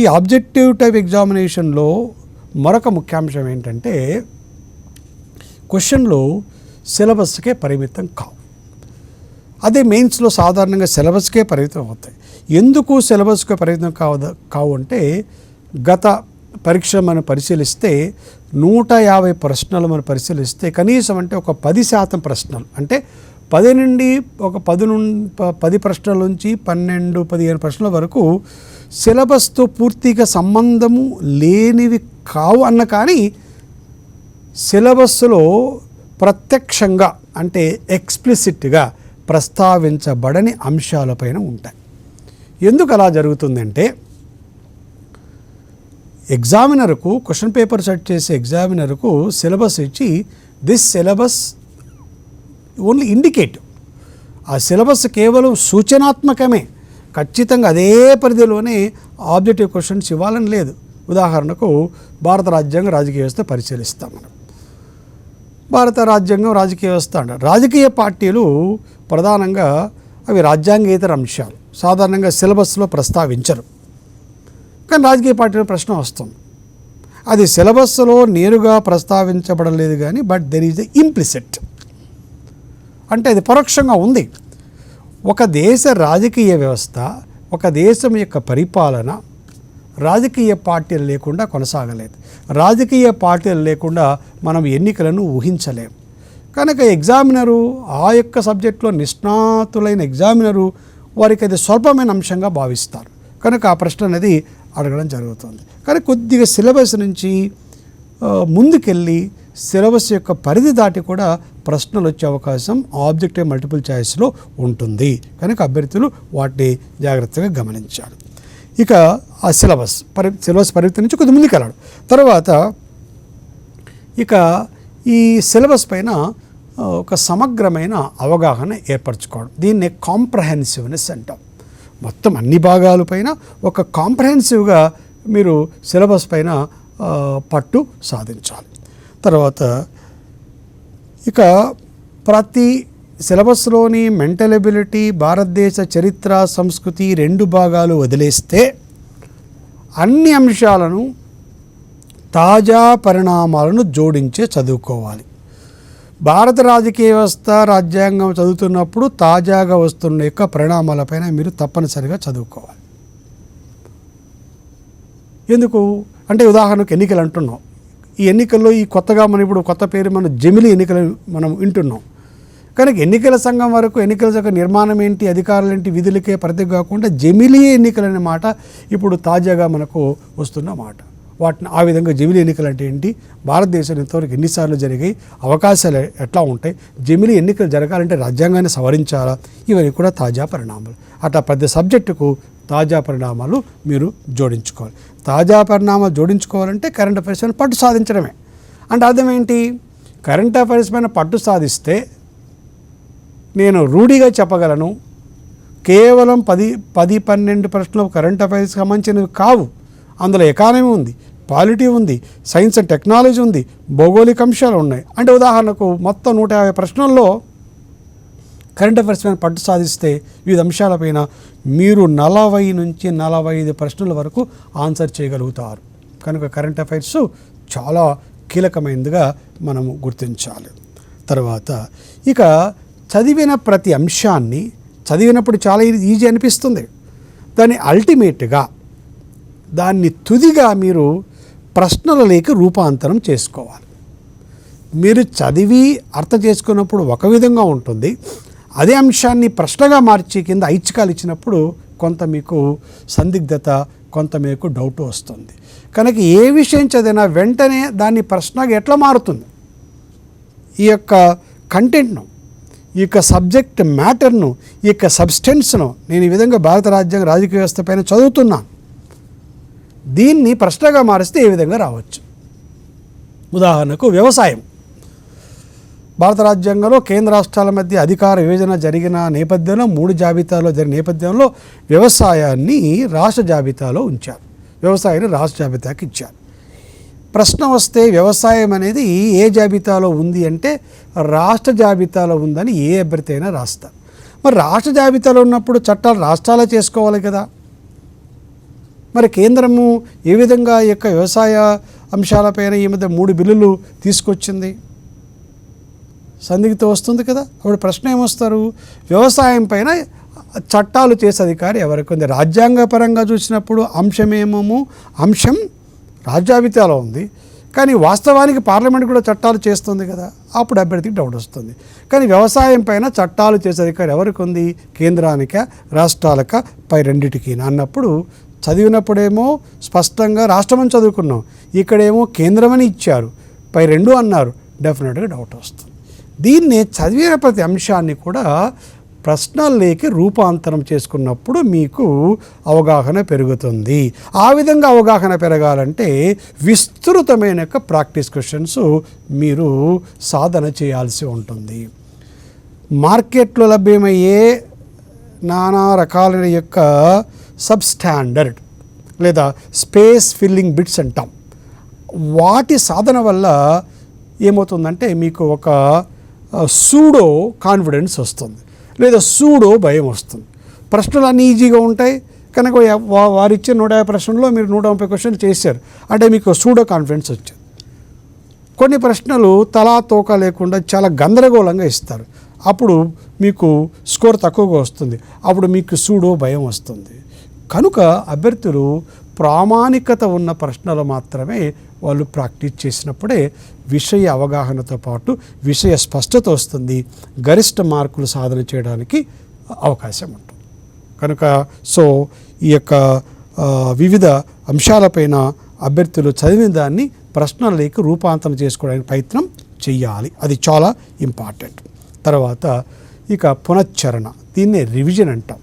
ఈ ఆబ్జెక్టివ్ టైప్ ఎగ్జామినేషన్లో మరొక ముఖ్యాంశం ఏంటంటే క్వశ్చన్లు సిలబస్కే పరిమితం కావు. అదే మెయిన్స్లో సాధారణంగా సిలబస్కే పరిమితం అవుతాయి. ఎందుకు సిలబస్కే పరిమితం కావు అంటే గత పరీక్ష మనం పరిశీలిస్తే 150 ప్రశ్నలు మనం పరిశీలిస్తే కనీసం అంటే ఒక 10% ప్రశ్నలు అంటే 10 ప్రశ్నల నుంచి 12-15 ప్రశ్నల వరకు సిలబస్తో పూర్తిగా సంబంధము లేనివి కావు అన్న కానీ సిలబస్లో ప్రత్యక్షంగా అంటే ఎక్స్ప్లిసిట్గా ప్రస్తావించబడని అంశాలపైన ఉంటాయి. ఎందుకు అలా జరుగుతుందంటే ఎగ్జామినర్కు క్వశ్చన్ పేపర్ సెట్ చేసే ఎగ్జామినర్కు సిలబస్ ఇచ్చి దిస్ సిలబస్ ఓన్లీ ఇండికేటివ్, ఆ సిలబస్ కేవలం సూచనాత్మకమే, ఖచ్చితంగా అదే పరిధిలోనే ఆబ్జెక్టివ్ క్వశ్చన్స్ ఇవ్వాలని లేదు. ఉదాహరణకు భారత రాజ్యాంగం రాజకీయ వ్యవస్థ పరిశీలిస్తాం. మనం భారత రాజ్యాంగం రాజకీయ వ్యవస్థ అంటారు. రాజకీయ పార్టీలు ప్రధానంగా అవి రాజ్యాంగేతర అంశాలు, సాధారణంగా సిలబస్లో ప్రస్తావించరు. కానీ రాజకీయ పార్టీలో ప్రశ్న వస్తుంది, అది సిలబస్లో నేరుగా ప్రస్తావించబడలేదు కానీ but there is a implicit, అంటే అది పరోక్షంగా ఉంది. ఒక దేశ రాజకీయ వ్యవస్థ, ఒక దేశం యొక్క పరిపాలన రాజకీయ పార్టీలు లేకుండా కొనసాగలేదు. రాజకీయ పార్టీలు లేకుండా మనం ఎన్నికలను ఊహించలేము. కనుక ఎగ్జామినరు ఆ యొక్క సబ్జెక్టులో నిష్ణాతులైన ఎగ్జామినరు వారికి అది స్వల్పమైన అంశంగా భావిస్తారు. కనుక ఆ ప్రశ్న అనేది అడగడం జరుగుతుంది. కానీ కొద్దిగా సిలబస్ నుంచి ముందుకెళ్ళి సిలబస్ యొక్క పరిధి దాటి కూడా ప్రశ్నలు వచ్చే అవకాశం ఆబ్జెక్టివ్ మల్టిపుల్ చాయిస్లో ఉంటుంది. కనుక అభ్యర్థులు వాటిని జాగ్రత్తగా గమనించాలి. ఇక ఆ సిలబస్ పరిధి నుంచి కొద్ది ముందుకెళ్ళాడు. తర్వాత ఇక ఈ సిలబస్ పైన ఒక సమగ్రమైన అవగాహన ఏర్పరచుకోవడం, దీన్నే కాంప్రహెన్సివ్నెస్ అంటాం. మొత్తం అన్ని భాగాలపైన ఒక కాంప్రహెన్సివ్గా మీరు సిలబస్ పైన పట్టు సాధించాలి. తర్వాత ఇక ప్రతి సిలబస్లోని మెంటల్ ఎబిలిటీ, భారతదేశ చరిత్ర, సంస్కృతి 2 భాగాలు వదిలేస్తే అన్ని అంశాలను తాజా పరిణామాలను జోడించే చదువుకోవాలి. భారత రాజకీయ వ్యవస్థ, రాజ్యాంగం చదువుతున్నప్పుడు తాజాగా వస్తున్న యొక్క పరిణామాలపైన మీరు తప్పనిసరిగా చదువుకోవాలి. ఎందుకు అంటే ఉదాహరణకు ఎన్నికలు అంటున్నాం. ఈ ఎన్నికల్లో ఈ కొత్తగా మనం ఇప్పుడు కొత్త పేరు మన జమిలీ ఎన్నికలు మనం వింటున్నాం. కనుక ఎన్నికల సంఘం వరకు ఎన్నికల యొక్క నిర్మాణం ఏంటి, అధికారులు ఏంటి, విధులకే పరిధి కాకుండా జమిలీ ఎన్నికలు అనే మాట ఇప్పుడు తాజాగా మనకు వస్తున్న మాట. వాటిని ఆ విధంగా జమిలీ ఎన్నికలు అంటే ఏంటి, భారతదేశంలో ఇంతవరకు ఎన్నిసార్లు జరిగాయి, అవకాశాలు ఎట్లా ఉంటాయి, జమిలీ ఎన్నికలు జరగాలంటే రాజ్యాంగాన్ని సవరించాలా, ఇవన్నీ కూడా తాజా పరిణామాలు. అట్లా ప్రతి సబ్జెక్టుకు తాజా పరిణామాలు మీరు జోడించుకోవాలి. తాజా పరిణామాలు జోడించుకోవాలంటే కరెంట్ అఫైర్స్ పైన పట్టు సాధించడమే. అంటే అర్థం ఏంటి, కరెంట్ అఫైర్స్ పైన పట్టు సాధిస్తే నేను రూఢిగా చెప్పగలను, కేవలం 10-12 ప్రశ్నలు కరెంట్ అఫైర్స్కి సంబంధించినవి కావు. అందులో ఎకానమీ ఉంది, పాలిటీ ఉంది, సైన్స్ అండ్ టెక్నాలజీ ఉంది, భౌగోళిక అంశాలు ఉన్నాయి. అంటే ఉదాహరణకు మొత్తం 150 ప్రశ్నల్లో కరెంట్ అఫైర్స్ పైన పట్టు సాధిస్తే వివిధ అంశాలపైన మీరు 40 నుంచి 45 ప్రశ్నల వరకు ఆన్సర్ చేయగలుగుతారు. కనుక కరెంట్ అఫైర్స్ చాలా కీలకమైనదిగా మనము గుర్తించాలి. తర్వాత ఇక చదివిన ప్రతి అంశాన్ని చదివినప్పుడు చాలా ఈజీ అనిపిస్తుంది, దాన్ని అల్టిమేట్గా దాన్ని తుదిగా మీరు ప్రశ్నలలోకి రూపాంతరం చేసుకోవాలి. మీరు చదివి అర్థం చేసుకున్నప్పుడు ఒక విధంగా ఉంటుంది, అదే అంశాన్ని ప్రశ్నగా మార్చి కింద ఐచ్ఛికాలు ఇచ్చినప్పుడు కొంత మీకు సందిగ్ధత, కొంత మీకు డౌట్ వస్తుంది. కనుక ఏ విషయం చదివినా వెంటనే దాన్ని ప్రశ్నగా ఎట్లా మారుతుంది, ఈ యొక్క కంటెంట్ను, ఈ యొక్క సబ్జెక్ట్ మ్యాటర్ను, ఈ యొక్క సబ్స్టెన్స్ను నేను ఈ విధంగా భారత రాజ్యాంగ రాజకీయ వ్యవస్థ పైన చదువుతున్నాను, దీన్ని ప్రశ్నగా మారిస్తే ఏ విధంగా రావచ్చు. ఉదాహరణకు వ్యవసాయం. భారత రాజ్యాంగంలో కేంద్ర రాష్ట్రాల మధ్య అధికార విభజన జరిగిన నేపథ్యంలో 3 జాబితాలో జరిగిన నేపథ్యంలో వ్యవసాయాన్ని రాష్ట్ర జాబితాలో ఉంచారు, వ్యవసాయాన్ని రాష్ట్ర జాబితాకి ఇచ్చారు. ప్రశ్న వస్తే వ్యవసాయం అనేది ఏ జాబితాలో ఉంది అంటే రాష్ట్ర జాబితాలో ఉందని ఏ అభ్యర్థి అయినా రాస్తారు. మరి రాష్ట్ర జాబితాలో ఉన్నప్పుడు చట్టాలు రాష్ట్రాలే చేసుకోవాలి కదా. మరి కేంద్రము ఏ విధంగా ఈ యొక్క వ్యవసాయ అంశాలపైన ఈ మధ్య 3 బిల్లులు తీసుకొచ్చింది, సందిగ్ధత వస్తుంది కదా. అప్పుడు ప్రశ్న ఏమొస్తారు, వ్యవసాయం పైన చట్టాలు చేసే అధికారి ఎవరికి ఉంది. రాజ్యాంగపరంగా చూసినప్పుడు అంశం రాజ్యాబితాలో ఉంది, కానీ వాస్తవానికి పార్లమెంట్ కూడా చట్టాలు చేస్తుంది కదా, అప్పుడు అభ్యర్థికి డౌట్ వస్తుంది. కానీ వ్యవసాయం పైన చట్టాలు చేసే అధికారి ఎవరికి ఉంది, కేంద్రానిక రాష్ట్రాలక పై రెండిటికి అన్నప్పుడు చదివినప్పుడేమో స్పష్టంగా రాష్ట్రమని చదువుకున్నాం, ఇక్కడేమో కేంద్రమని ఇచ్చారు, పై 2 అన్నారు, డెఫినెట్గా డౌట్ వస్తుంది. దీన్ని చదివిన ప్రతి అంశాన్ని కూడా ప్రశ్నల్లోకి రూపాంతరం చేసుకున్నప్పుడు మీకు అవగాహన పెరుగుతుంది. ఆ విధంగా అవగాహన పెరగాలంటే విస్తృతమైన ప్రాక్టీస్ క్వశ్చన్స్ మీరు సాధన చేయాల్సి ఉంటుంది. మార్కెట్లో లభ్యమయ్యే నానా రకాలైన యొక్క సబ్స్టాండర్డ్ లేదా స్పేస్ ఫిల్లింగ్ బిట్స్ అంటాం, వాటి సాధన వల్ల ఏమవుతుందంటే మీకు ఒక సూడో కాన్ఫిడెన్స్ వస్తుంది, లేదా సూడో భయం వస్తుంది. ప్రశ్నలు అన్నీ ఈజీగా ఉంటాయి కనుక వారిచ్చే 150 ప్రశ్నల్లో మీరు 130 క్వశ్చన్లు చేశారు అంటే మీకు సూడో కాన్ఫిడెన్స్ వచ్చింది. కొన్ని ప్రశ్నలు తలా తోక లేకుండా చాలా గందరగోళంగా ఇస్తారు, అప్పుడు మీకు స్కోర్ తక్కువగా వస్తుంది, అప్పుడు మీకు సూడో భయం వస్తుంది. కనుక అభ్యర్థులు ప్రామాణికత ఉన్న ప్రశ్నలు మాత్రమే వాళ్ళు ప్రాక్టీస్ చేసినప్పుడే విషయ అవగాహనతో పాటు విషయ స్పష్టత వస్తుంది, గరిష్ట మార్కులు సాధన చేయడానికి అవకాశం ఉంటుంది. కనుక ఈ యొక్క వివిధ అంశాలపైన అభ్యర్థులు చదివిన దాన్ని ప్రశ్నలకి రూపాంతరం చేసుకోవడానికి ప్రయత్నం చేయాలి, అది చాలా ఇంపార్టెంట్. తర్వాత ఇక పునశ్చరణ, దీన్నే రివిజన్ అంటాం.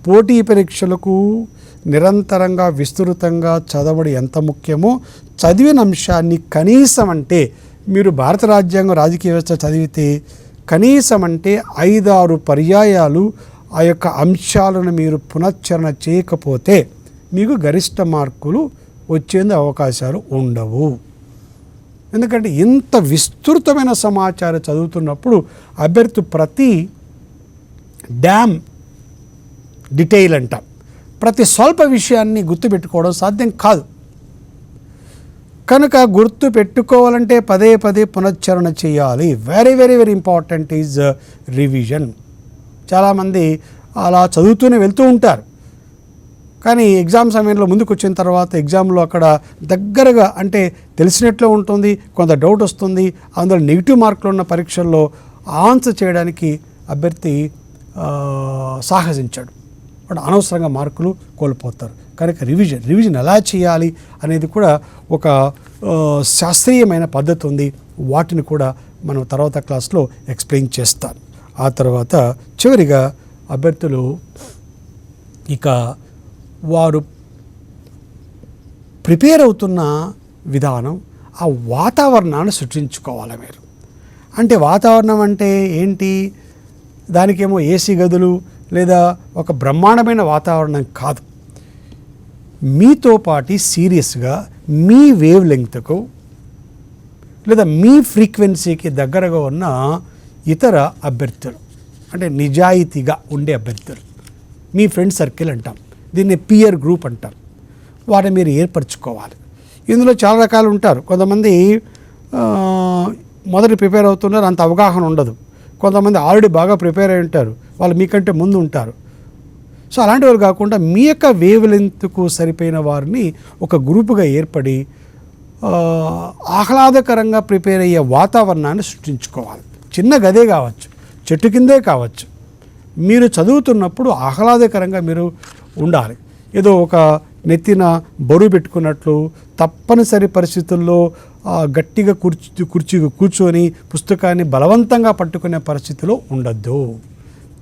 పోటీ పరీక్షలకు నిరంతరంగా విస్తృతంగా చదవడం ఎంత ముఖ్యమో చదివిన అంశాన్ని కనీసం అంటే మీరు భారత రాజ్యాంగం రాజకీయ వ్యవస్థ చదివితే కనీసం అంటే 5-6 పర్యాయాలు ఆ యొక్క అంశాలను మీరు పునశ్చరణ చేయకపోతే మీకు గరిష్ట మార్కులు వచ్చేందుకు అవకాశాలు ఉండవు. ఎందుకంటే ఇంత విస్తృతమైన సమాచారం చదువుతున్నప్పుడు అభ్యర్థి ప్రతి డ్యామ్ డీటెయిల్ అంటాం, ప్రతి స్వల్ప విషయాన్ని గుర్తుపెట్టుకోవడం సాధ్యం కాదు. కనుక గుర్తు పెట్టుకోవాలంటే పదే పునశ్చరణ చేయాలి. Very very very important is revision. చాలామంది అలా చదువుతూనే వెళ్తూ ఉంటారు, కానీ ఎగ్జామ్ సమయంలో ముందుకు వచ్చిన తర్వాత ఎగ్జామ్లో అక్కడ దగ్గరగా అంటే తెలిసినట్లు ఉంటుంది, కొంత డౌట్ వస్తుంది, అందులో నెగిటివ్ మార్కులు ఉన్న పరీక్షల్లో ఆన్సర్ చేయడానికి అభ్యర్థి సాహసించాడు. వాడు అనవసరంగా మార్కులు కోల్పోతారు. కనుక రివిజన్ ఎలా చేయాలి అనేది కూడా ఒక శాస్త్రీయమైన పద్ధతి ఉంది. వాటిని కూడా మనం తర్వాత క్లాస్లో ఎక్స్ప్లెయిన్ చేస్తాను. ఆ తర్వాత చివరిగా అభ్యర్థులు ఇక వారు ప్రిపేర్ అవుతున్న విధానం, ఆ వాతావరణాన్ని సృష్టించుకోవాలి మీరు. అంటే వాతావరణం అంటే ఏంటి? దానికేమో ఏసీ గదులు లేదా ఒక బ్రహ్మాండమైన వాతావరణం కాదు. మీతో పాటు సీరియస్గా మీ వేవ్ లెంగ్త్కు లేదా మీ ఫ్రీక్వెన్సీకి దగ్గరగా ఉన్న ఇతర అభ్యర్థులు, అంటే నిజాయితీగా ఉండే అభ్యర్థులు, మీ ఫ్రెండ్ సర్కిల్ అంటాం, దీన్ని పియర్ గ్రూప్ అంటాం. వాటిని మీరు ఏర్పరచుకోవాలి. ఇందులో చాలా రకాలు ఉంటారు. కొంతమంది మొదటి ప్రిపేర్ అవుతున్నారు, అంత అవగాహన ఉండదు. కొంతమంది ఆల్రెడీ బాగా ప్రిపేర్ అయి ఉంటారు, వాళ్ళు మీకంటే ముందు ఉంటారు. సో అలాంటి వాళ్ళు కాకుండా మీ యొక్క వేవ్ లెంత్కు సరిపోయిన వారిని ఒక గ్రూపుగా ఏర్పడి ఆహ్లాదకరంగా ప్రిపేర్ అయ్యే వాతావరణాన్ని సృష్టించుకోవాలి. చిన్న గదే కావచ్చు, చెట్టు కిందే కావచ్చు. మీరు చదువుతున్నప్పుడు ఆహ్లాదకరంగా మీరు ఉండాలి. ఏదో ఒక నెత్తిన బరువు పెట్టుకున్నట్లు తప్పనిసరి పరిస్థితుల్లో గట్టిగా కూర్చొని పుస్తకాన్ని బలవంతంగా పట్టుకునే పరిస్థితిలో ఉండద్దు.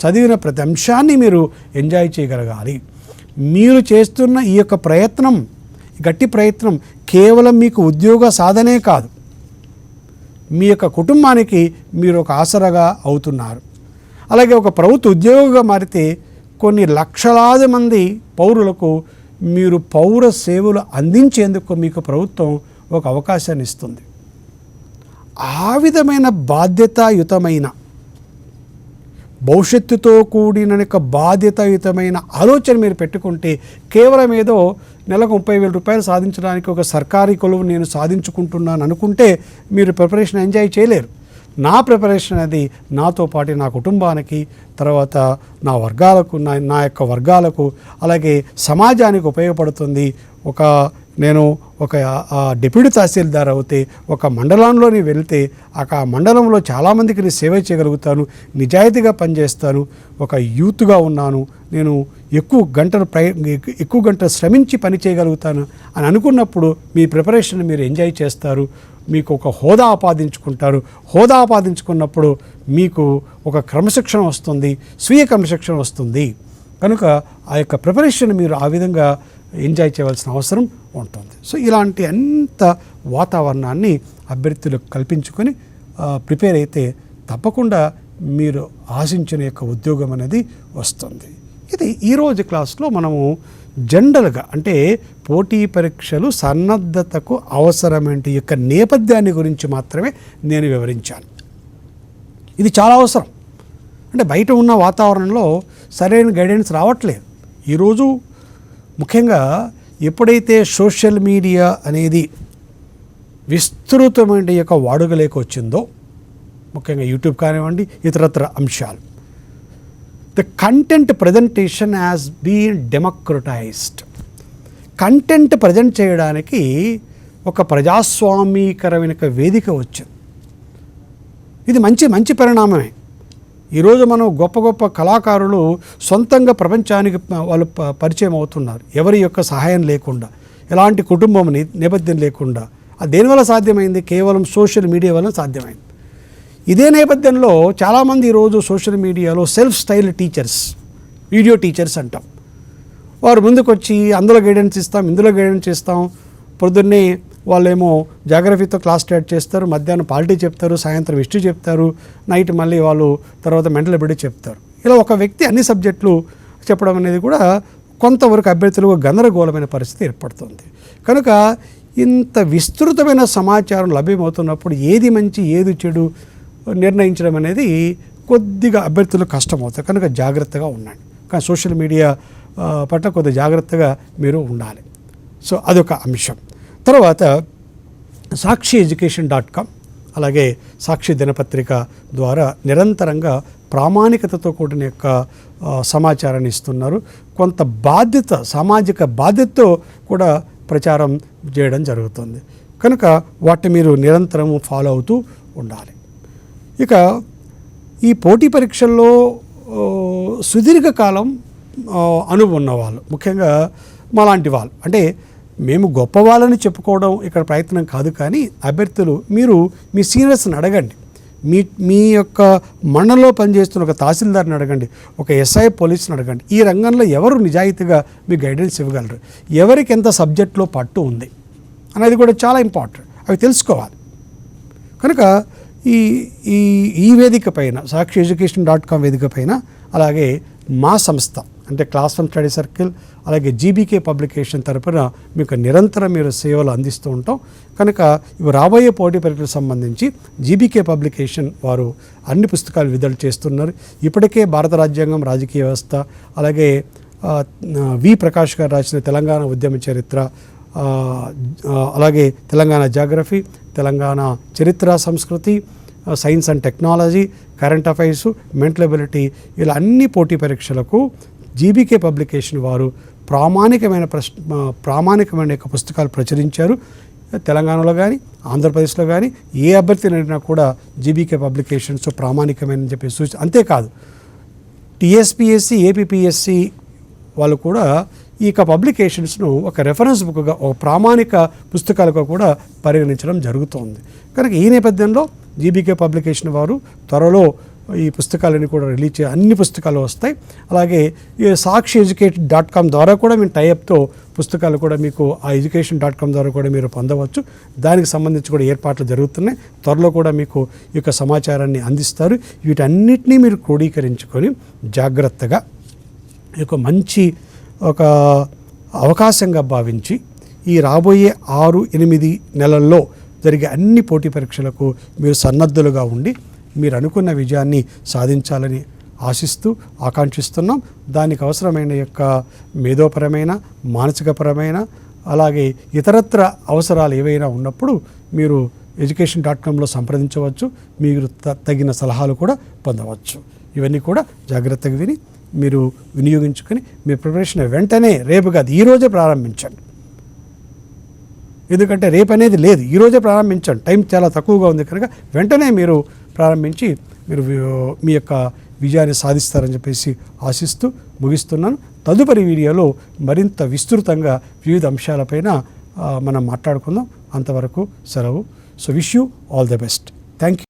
చదివిన ప్రతి అంశాన్ని మీరు ఎంజాయ్ చేయగలగాలి. మీరు చేస్తున్న ఈ యొక్క ప్రయత్నం, గట్టి ప్రయత్నం కేవలం మీకు ఉద్యోగ సాధనే కాదు, మీ యొక్క కుటుంబానికి మీరు ఒక ఆసరాగా అవుతున్నారు. అలాగే ఒక ప్రభుత్వ ఉద్యోగిగా మారితే కొన్ని లక్షలాది మంది పౌరులకు మీరు పౌర సేవలు అందించేందుకు మీకు ప్రభుత్వం ఒక అవకాశాన్ని ఇస్తుంది. ఆ విధమైన బాధ్యతాయుతమైన, భవిష్యత్తుతో కూడిన బాధ్యతాయుతమైన ఆలోచన మీరు పెట్టుకుంటే కేవలం ఏదో నెలకు 30,000 రూపాయలు సాధించడానికి ఒక సర్కారీ కొలువు నేను సాధించుకుంటున్నాను అనుకుంటే మీరు ప్రిపరేషన్ ఎంజాయ్ చేయలేరు. నా ప్రిపరేషన్ అది నాతో పాటు నా కుటుంబానికి, తర్వాత నా వర్గాలకు, నా యొక్క వర్గాలకు, అలాగే సమాజానికి ఉపయోగపడుతుంది. నేను ఒక డిప్యూటీ తహసీల్దార్ అవుతే ఒక మండలంలోని వెళ్తే ఆ మండలంలో చాలామందికి నేను సేవ చేయగలుగుతాను, నిజాయితీగా పనిచేస్తాను, ఒక యూత్గా ఉన్నాను, నేను ఎక్కువ గంటలు శ్రమించి పని చేయగలుగుతాను అని అనుకున్నప్పుడు మీ ప్రిపరేషన్ మీరు ఎంజాయ్ చేస్తారు. మీకు ఒక హోదా ఆపాదించుకుంటారు. హోదా ఆపాదించుకున్నప్పుడు మీకు ఒక క్రమశిక్షణ వస్తుంది, స్వీయ క్రమశిక్షణ వస్తుంది. కనుక ఆ యొక్క ప్రిపరేషన్ మీరు ఆ విధంగా ఎంజాయ్ చేయవలసిన అవసరం ఉంటుంది. సో ఇలాంటి అంత వాతావరణాన్ని అభ్యర్థులు కల్పించుకొని ప్రిపేర్ అయితే తప్పకుండా మీరు ఆశించిన యొక్క ఉద్యోగం అనేది వస్తుంది. ఇది ఈరోజు క్లాస్లో మనము జనరల్గా అంటే పోటీ పరీక్షలు సన్నద్ధతకు అవసరమైన యొక్క నేపథ్యాన్ని గురించి మాత్రమే నేను వివరించాను. ఇది చాలా అవసరం. అంటే బయట ఉన్న వాతావరణంలో సరైన గైడెన్స్ రావట్లేదు. ఈరోజు ముఖ్యంగా ఎప్పుడైతే సోషల్ మీడియా అనేది విస్తృతమైన యొక్క వాడుకలోకి వచ్చిందో, ముఖ్యంగా యూట్యూబ్ కానివ్వండి, ఇతరత్ర అంశాలు, the content presentation has been democratised. Content present చేయడానికి ఒక ప్రజాస్వామీకరమైన వేదిక వచ్చింది. ఇది మంచి పరిణామమే. ఈరోజు మనం గొప్ప గొప్ప కళాకారులు సొంతంగా ప్రపంచానికి వాళ్ళు పరిచయం అవుతున్నారు, ఎవరి యొక్క సహాయం లేకుండా, ఎలాంటి కుటుంబం నేపథ్యం లేకుండా. అది దేనివల్ల సాధ్యమైంది? కేవలం సోషల్ మీడియా వల్ల సాధ్యమైంది. ఇదే నేపథ్యంలో చాలామంది ఈరోజు సోషల్ మీడియాలో self style teachers, video teachers అంటాం. వారు ముందుకు వచ్చి అందులో గైడెన్స్ ఇస్తాం, ఇందులో గైడెన్స్ ఇస్తాం. పొద్దున్నే వాళ్ళేమో జాగ్రఫీతో క్లాస్ స్టార్ట్ చేస్తారు, మధ్యాహ్నం పాలిటీ చెప్తారు, సాయంత్రం హిస్టరీ చెప్తారు, నైట్ మళ్ళీ వాళ్ళు తర్వాత మెంటల్ ఎబిలిటీ చెప్తారు. ఇలా ఒక వ్యక్తి అన్ని సబ్జెక్టులు చెప్పడం అనేది కూడా కొంతవరకు అభ్యర్థులకు గందరగోళమైన పరిస్థితి ఏర్పడుతుంది. కనుక ఇంత విస్తృతమైన సమాచారం లభ్యమవుతున్నప్పుడు ఏది మంచి ఏది చెడు నిర్ణయించడం అనేది కొద్దిగా అభ్యర్థులకు కష్టమవుతుంది. కనుక జాగ్రత్తగా ఉండండి. కానీ సోషల్ మీడియా పట్ల కొద్దిగా జాగ్రత్తగా మీరు ఉండాలి. సో అదొక అంశం. తర్వాత సాక్షి-education.com అలాగే సాక్షి దినపత్రిక ద్వారా నిరంతరంగా ప్రామాణికతతో కూడిన యొక్క సమాచారాన్ని ఇస్తున్నారు. కొంత బాధ్యత, సామాజిక బాధ్యతతో కూడా ప్రచారం చేయడం జరుగుతుంది. కనుక వాటిని మీరు నిరంతరం ఫాలో అవుతూ ఉండాలి. ఇక ఈ పోటీ పరీక్షల్లో సుదీర్ఘకాలం అనుభవం ఉన్నవాళ్ళు, ముఖ్యంగా మాలాంటి వాళ్ళు. అంటే మేము గొప్ప వాళ్ళని చెప్పుకోవడం ఇక్కడ ప్రయత్నం కాదు, కానీ అభ్యర్థులు మీరు మీ సీనియర్స్ని అడగండి, మీ యొక్క మండలంలో పనిచేస్తున్న ఒక తహసీల్దార్ని అడగండి, ఒక ఎస్ఐ పోలీస్ని అడగండి. ఈ రంగంలో ఎవరు నిజాయితీగా మీకు గైడెన్స్ ఇవ్వగలరు, ఎవరికి ఎంత సబ్జెక్ట్లో పట్టు ఉంది అనేది కూడా చాలా ఇంపార్టెంట్, అవి తెలుసుకోవాలి. కనుక ఈ వేదిక పైన sakshiyeducation.com వేదిక పైన, అలాగే మా సంస్థ అంటే క్లాస్ రూమ్ స్టడీ సర్కిల్, అలాగే జీబీకే పబ్లికేషన్ తరపున మీకు నిరంతరం మీరు సేవలు అందిస్తూ ఉంటాం. కనుక ఇవి రాబోయే పోటీ పరీక్షలకు సంబంధించి జీబీకే పబ్లికేషన్ వారు అన్ని పుస్తకాలు విడుదల చేస్తున్నారు. ఇప్పటికే భారత రాజ్యాంగం, రాజకీయ వ్యవస్థ, అలాగే వి ప్రకాష్ గారు రాసిన తెలంగాణ ఉద్యమ చరిత్ర, అలాగే తెలంగాణ జాగ్రఫీ, తెలంగాణ చరిత్ర సంస్కృతి, science and technology, current affairs, mental ability, ఇలా అన్ని పోటీ పరీక్షలకు జీబీకే పబ్లికేషన్ వారు ప్రామాణికమైన యొక్క పుస్తకాలు ప్రచురించారు. తెలంగాణలో కానీ ఆంధ్రప్రదేశ్లో కానీ ఏ అభ్యర్థిని అడిగినా కూడా జీబీకే పబ్లికేషన్స్ ప్రామాణికమైన చెప్పి అంతేకాదు టీఎస్పీఎస్సీ, ఏపీపీఎస్సీ వాళ్ళు కూడా ఈ యొక్క పబ్లికేషన్స్ను ఒక రెఫరెన్స్ బుక్గా, ఒక ప్రామాణిక పుస్తకాలుగా కూడా పరిగణించడం జరుగుతోంది. కనుక ఈ నేపథ్యంలో జీబీకే పబ్లికేషన్ వారు త్వరలో ఈ పుస్తకాలని కూడా రిలీజ్ చేయ, అన్ని పుస్తకాలు వస్తాయి. అలాగే ఈ sakshiyeducation.com ద్వారా కూడా మేము టైఅప్తో పుస్తకాలు కూడా మీకు ఆ education.com ద్వారా కూడా మీరు పొందవచ్చు. దానికి సంబంధించి కూడా ఏర్పాట్లు జరుగుతున్నాయి. త్వరలో కూడా మీకు ఈ యొక్క సమాచారాన్ని అందిస్తారు. వీటన్నిటినీ మీరు క్రోడీకరించుకొని జాగ్రత్తగా ఈ యొక్క మంచి ఒక అవకాశంగా భావించి ఈ రాబోయే 6-8 నెలల్లో జరిగే అన్ని పోటీ పరీక్షలకు మీరు సన్నద్ధులుగా ఉండి మీరు అనుకున్న విజయాన్ని సాధించాలని ఆశిస్తూ ఆకాంక్షిస్తున్నాం. దానికి అవసరమైన యొక్క మేధోపరమైన, మానసికపరమైన, అలాగే ఇతరత్ర అవసరాలు ఏవైనా ఉన్నప్పుడు మీరు education.comలో సంప్రదించవచ్చు. మీరు తగిన సలహాలు కూడా పొందవచ్చు. ఇవన్నీ కూడా జాగ్రత్తగా విని మీరు వినియోగించుకొని మీ ప్రిపరేషన్ వెంటనే, రేపు కాదు ఈరోజే ప్రారంభించండి. ఎందుకంటే రేపు అనేది లేదు, ఈరోజే ప్రారంభించండి. టైం చాలా తక్కువగా ఉంది కనుక వెంటనే మీరు ప్రారంభించి మీరు మీ యొక్క విజయాన్ని సాధిస్తారని చెప్పేసి ఆశిస్తూ ముగిస్తున్నాను. తదుపరి వీడియోలో మరింత విస్తృతంగా వివిధ అంశాలపైన మనం మాట్లాడుకుందాం. అంతవరకు సెలవు. So wish you all the best. Thank you.